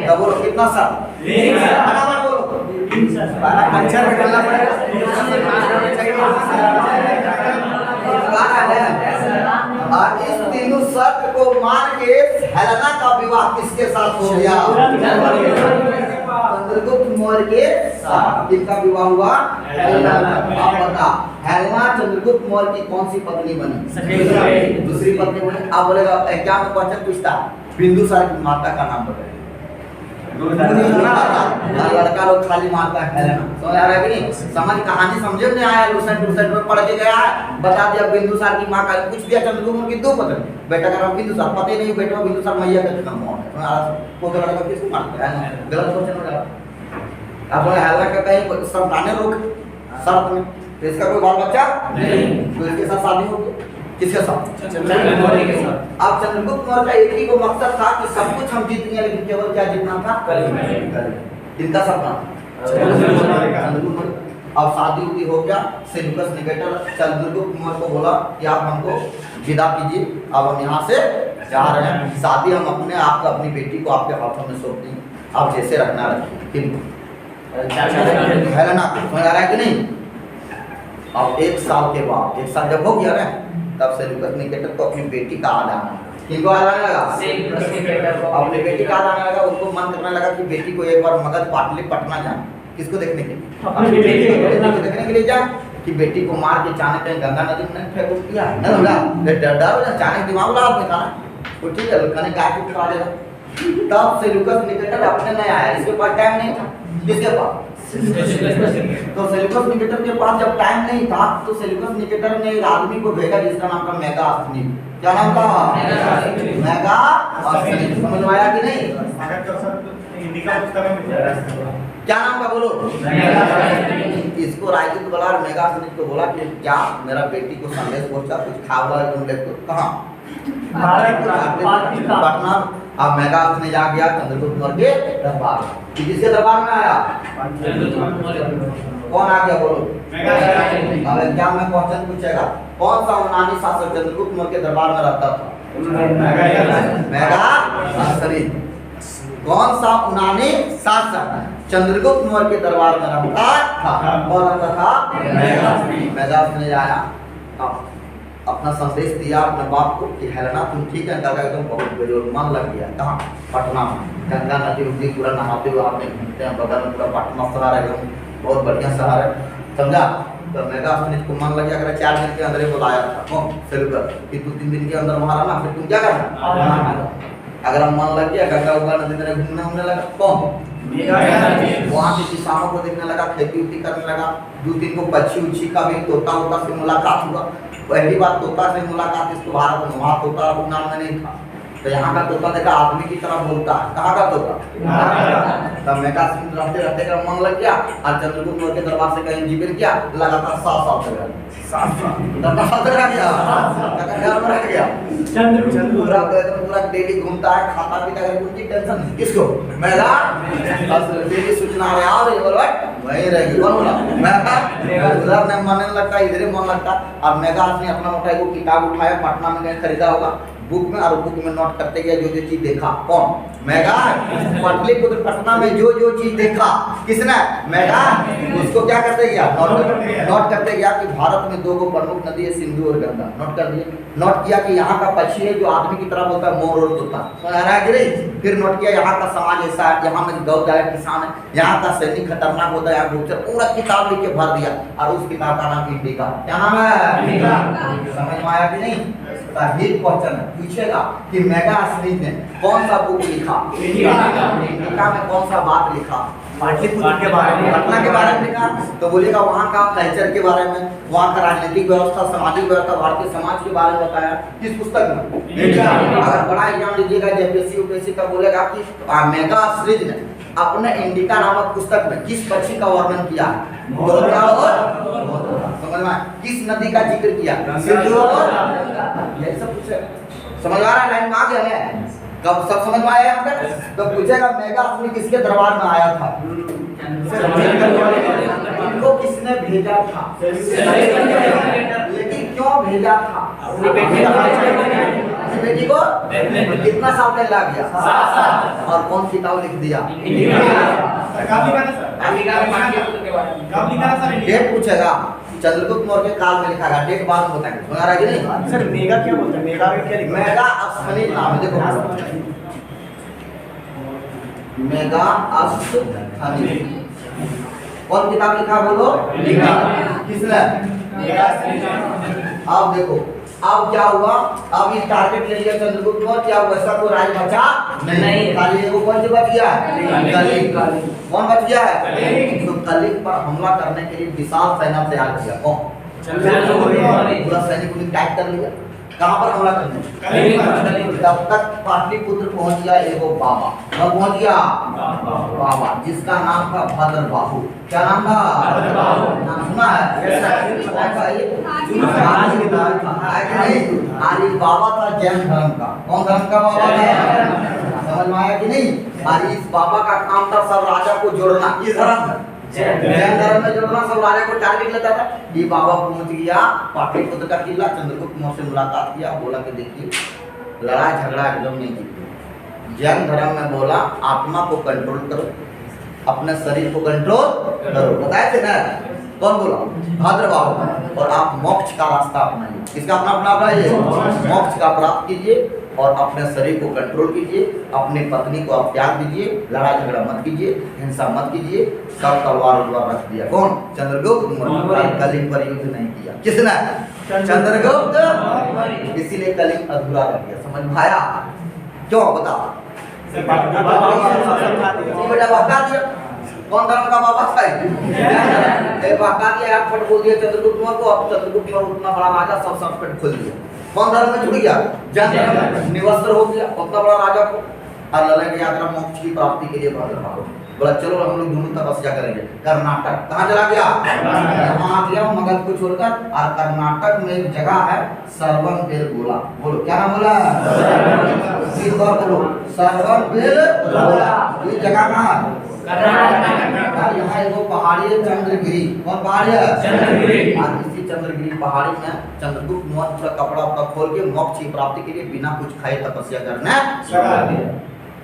तो बोलो कितना सब? बराबर बोलो। अक्षर निकालना पड़ेगा। और इस तीनों शर्त को मान के हेलेना का विवाह किसके साथ हो गया? चंद्रगुप्त मौर्य के साथ। किसका विवाह हुआ? हेलेना। आप बता, हेलेना चंद्रगुप्त मौर्य की कौन सी पत्नी बनी? दूसरी पत्नी बनी। आप बोलेगा एग्जाम में क्वेश्चन पूछता बिंदुसार की माता का नाम बताइए। लड़का लोग खाली मारता है हेलेना। समझ आ रहा है कि नहीं? समझ कहानी समझे नहीं आया, लूसेंट में पढ़ के गया है, बता दिया बिंदुसार की माँ का कुछ दिया। चंद्रगुप्त की दो पत्नी, बेटा का नाम बिंदुसार, पता ही नहीं बेटा बिंदुसार मैया का नाम वो लड़का किसको मारता है? गलत क्वेश्चन हो जाता। अब हेलेना का कहीं संतानें रोक शर्त में, तो इसका कोई बाल बच्चा नहीं, तो इसके साथ शादी होगी। किसके साथ? चंद्रगुप्त मौर्य के साथ। अब चंद्रगुप्त मौर्य का एक ही को मकसद था कि सब कुछ हम जीत गए, लेकिन केवल क्या जीतना था? इनका सपना चंद्रगुप्त मौर्य। अब शादी उदी हो गया, सेल्यूकस निकेटर चंद्रगुप्त मौर्य को बोला कि आप हमको विदा कीजिए, अब हम यहाँ से जा रहे हैं, शादी हम अपने आप को अपनी बेटी को आपके हाथों में सौंप देंगे, आप जैसे रखना रखिए। हेलेना समझ आ रहा है कि नहीं? अब एक साल के बाद, एक साल जब हो गया ना, तब सेल्यूकस निकेटर को अपनी बेटी का याद आना। किनको याद आने लगा? अपनी बेटी का याद आने लगा। उनको मन करने लगा कि बेटी को एक बार मगध पटना जाए। किसको देखने के लिए? अपनी बेटी को देखने के लिए जाए कि बेटी को मार के चाहे कहीं गंगा नदी में नहीं फेंक दिया है ना, डर हो जाए, चाहे दिमाग लगा आपने खाना वो ठीक है, कने गाय को खा देगा। तब सेल्यूकस निकेटर अपने नहीं आया, इसके पास टाइम नहीं था। किसके पास? तो सेल्यूकस निकेटर के पास जब टाइम नहीं था, तो सेल्यूकस निकेटर ने एक आदमी को भेजा जिसका नाम था मेगास्थनीस। क्या नाम था? मेगास्थनीस। समझ में आया कि नहीं? हिंदी का पुस्तक में क्या नाम था बोलो? इसको राजदूत बोला और मेगास्थनीस को बोला कि क्या मेरा बेटी को संदेश पहुंचा, कुछ खावा तुम ले तो कहां? पटना। अब मेगास्थनीस आ गया चंद्रगुप्त मौर्य के दरबार। किसके दरबार में आया? कौन आ गया बोलो? अब एग्जाम में क्वेश्चन पूछेगा, कौन सा यूनानी शासक चंद्रगुप्त मौर्य के दरबार में रहता था? मेगास्थनीस। कौन सा यूनानी शासक चंद्रगुप्त मौर्य के दरबार में रहता था? और रहता था मेगास्थनीस आया, अपना संदेश दिया अपने बाप को कि हेलेना तुम ठीक है, दादा एकदम बहुत बेजोर मन लग गया। कहाँ? पटना में गंगा नदी उदी पूरा नहाते हुए आपने घूमते हैं, बगल में पूरा पटना शहर है, बहुत बढ़िया शहर है, समझा? तो मेगास्थनीस को मन लग गया, अगर 4 दिन के अंदर ही बुलाया था कौन? सेल्यूकस कि तू 3 दिन के अंदर वहाँ रहना, फिर तुम क्या करना? अगर हम मन लग गया, गंगा उगा नदी में घूमने लगा कौन? वहाँ के किसानों को देखने लगा, खेती उती करने लगा, 2-3 को पक्षी उच्छी का भी तोता से मुलाकात हुआ। पहली बार तोता से मुलाकात इसको भारत में, वहाँ तोता नाम में नहीं था, तो यहाँ का तोता देखा आदमी की तरह बोलता है। कहाँ का तोता? तब मेगास्थनीस रहते रहते का मन लग गया और चंद्रगुप्त मौर्य के दरबार से कहीं जिक्र किया, लगातार 7 साल तक रह गया। पूरा डेली घूमता है, खाता पीता है, उनकी टेंशन नहीं। किसको? मेगा डेली सूचना वही रहेगी। कौन बोला? उधर नहीं मन लगता, इधर ही मन लगता। अब मेगास्थनीस अपना मोटा एक किताब उठाया, पटना में कहीं खरीदा होगा, बुक में, और बुक में नोट करते गया जो चीज देखा। कौन? मेगा। पाटलिपुत्र पटना में जो चीज देखा किसने? मेगा। उसको क्या करते गया? नोट करते गया कि भारत में 2 प्रमुख नदी है, सिंधु और गंगा। नोट कर दिए। नोट किया कि यहाँ का पक्षी है जो आदमी की तरह बोलता है, मोर और तोता। फिर नोट किया यहाँ का समाज ऐसा है, यहाँ में गौ गाय किसान है, यहाँ का सैनिक खतरनाक होता है, यहाँ गुप्तचर, पूरा किताब लिख के भर दिया। और उस किताब का नाम इंडिका। क्या नाम है? समझ में आया कि नहीं? क्वेश्चन पूछेगा कि मेगास्थनीस ने कौन सा बुक लिखा? इंडिका में कौन सा बात लिखा? पाटलिपुत्र के बारे में, पटना के बारे में लिखा। तो बोलेगा वहाँ का कल्चर के बारे में, वहाँ का राजनीतिक व्यवस्था, सामाजिक व्यवस्था, भारतीय समाज के बारे में बताया। किस पुस्तक में? अगर बड़ा एग्जाम लीजिएगा जेपीएससी यूपीएससी का, बोलेगा कि मेगास्थनीस ने अपने इंडिका नामक पुस्तक में किस पक्षी का वर्णन किया? समझ में? किस नदी का जिक्र किया? सिंधु और यही सब पूछेगा। समझ आ रहा है? लाइन में आ गया है? कब सब समझ में आया यहाँ तक? तो पूछेगा मेगास्थनीस किसके दरबार में आया था? इनको किसने भेजा था? लेकिन क्यों भेजा था? अपनी बेटी को कितना साल में ला गया? 7 साल। और कौन किताब लिख दिया? कब लिखा था सर? कब लिखा था सर? डेट पूछेगा, चंद्रगुप्त मौर्य के काल में लिखा गया, डेट बाद में बताएंगे। सुना रहा कि नहीं? सर मेगा क्या बोलते हैं? मेगा में क्या लिखा है? मेगा अस्फनी नाम है, देखो मेगा अस्फनी कौन किताब लिखा बोलो? किसने? अब देखो अब क्या हुआ, अब ये टारगेट ले लिया चंद्रगुप्त मौर्य, क्या वैसा तो राज बचा नहीं, खाली एगो कौन से बच गया है? कलिंग। कौन बच गया है? तो कलिंग पर हमला करने के लिए विशाल सेना तैयार किया। कौन? पूरा सैनिक उन्हें टाइट कर लिया। कहाँ पर हमला करने? तब तक पाटलिपुत्र पहुंच गया एगो बाबा। कब पहुंच गया? बाबा, जिसका नाम था भद्रबाहु। क्या नाम था? नाम सुना है? अरे बाबा था जैन धर्म का। कौन धर्म का बाबा था? समझ में आया कि नहीं? अरे इस बाबा का काम था सब राजा को जोड़ना। ये धर्म जैन धर्म में जोड़ना, सब राजा को टारगेट लेता था। ये बाबा पहुंच गया पाटलिपुत्र का किला, चंद्रगुप्त मौर्य से मुलाकात किया, बोला कि देखिए लड़ाई झगड़ा एकदम नहीं जीते। जैन धर्म में बोला आत्मा को कंट्रोल करो, अपने शरीर को कंट्रोल करो, बताए थे ना? कौन बोला? भद्रबाहु। और आप मोक्ष का रास्ता अपनाइए। किसका अपनाइए? मोक्ष का प्राप्त कीजिए और अपने शरीर को कंट्रोल कीजिए, अपनी पत्नी को आप त्याग दीजिए, लड़ाई झगड़ा मत कीजिए, हिंसा मत कीजिए। सब तलवार उलवार रख दिया। कौन? चंद्रगुप्त मौर्य। कलिंग पर युद्ध नहीं किया। किसने? चंद्रगुप्त। इसीलिए कलिंग अधूरा रह गया। समझ में आया? क्यों बता? बेटा बहका दिया। कौन धर्म का बाबा था? बहका दिया, आप फट बोल दिया चंद्रगुप्त मौर्य को। अब चंद्रगुप्त मौर्य उतना बड़ा राजा, सब संकट खोल दिया। कौन धर्म में जुड़ गया? जैन धर्म में निवस्त्र हो गया उतना बड़ा राजा को। और लड़ाई की यात्रा मोक्ष की प्राप्ति के लिए भद्रबाहु बोला चलो हम लोग दोनों तपस्या करेंगे। कर्नाटक कहाँ चला गया? यहाँ आ गया मगध को छोड़कर। और कर्नाटक में एक जगह है श्रवणबेलगोला। बोलो क्या नाम बोला? बोलो श्रवणबेलगोला। ये जगह कहाँ है? यहाँ एगो पहाड़ी है चंद्रगिरी। कौन पहाड़ी है? चंद्रगिरी। और इसी चंद्रगिरी पहाड़ी में चंद्रगुप्त मौर्य पूरा कपड़ा अपना खोल के मोक्ष की प्राप्ति के लिए बिना कुछ खाए तपस्या करने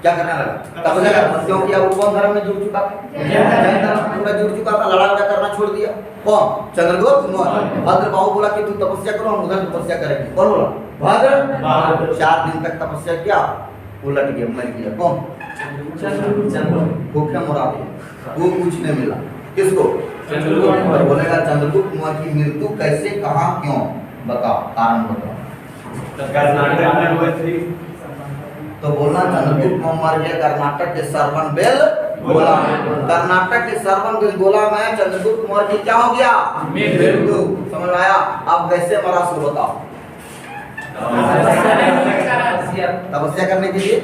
क्या करने लगा? तपस्या करना। क्योंकि अब कौन धर्म में जुड़ चुका था? जैन धर्म पूरा जुड़ चुका था, लड़ाई करना छोड़ दिया। कौन? चंद्रगुप्त मौर्य। भद्रबाहु बोला कि तू तपस्या करो, हम उधर तपस्या करेंगे। कौन बोला? भद्र। 4 दिन तक तपस्या किया, उलट गया, मर गया। कौन? भूखे मरा दिया, वो कुछ नहीं मिला। किसको? चंद्रगुप्त मौर्य। बोलेगा चंद्रगुप्त मौर्य की मृत्यु कैसे, कहाँ, क्यों? बताओ, कारण बताओ। कर्नाटक में तो बोलना चंद्रगुप्त मौर्य कर्नाटक के श्रवणबेलगोला। कर्नाटक के श्रवणबेलगोला में चंद्रगुप्त मौर्य की क्या हो गया? मृत्यु। समझ आया? अब कैसे मरा सो बताओ। तपस्या करने के लिए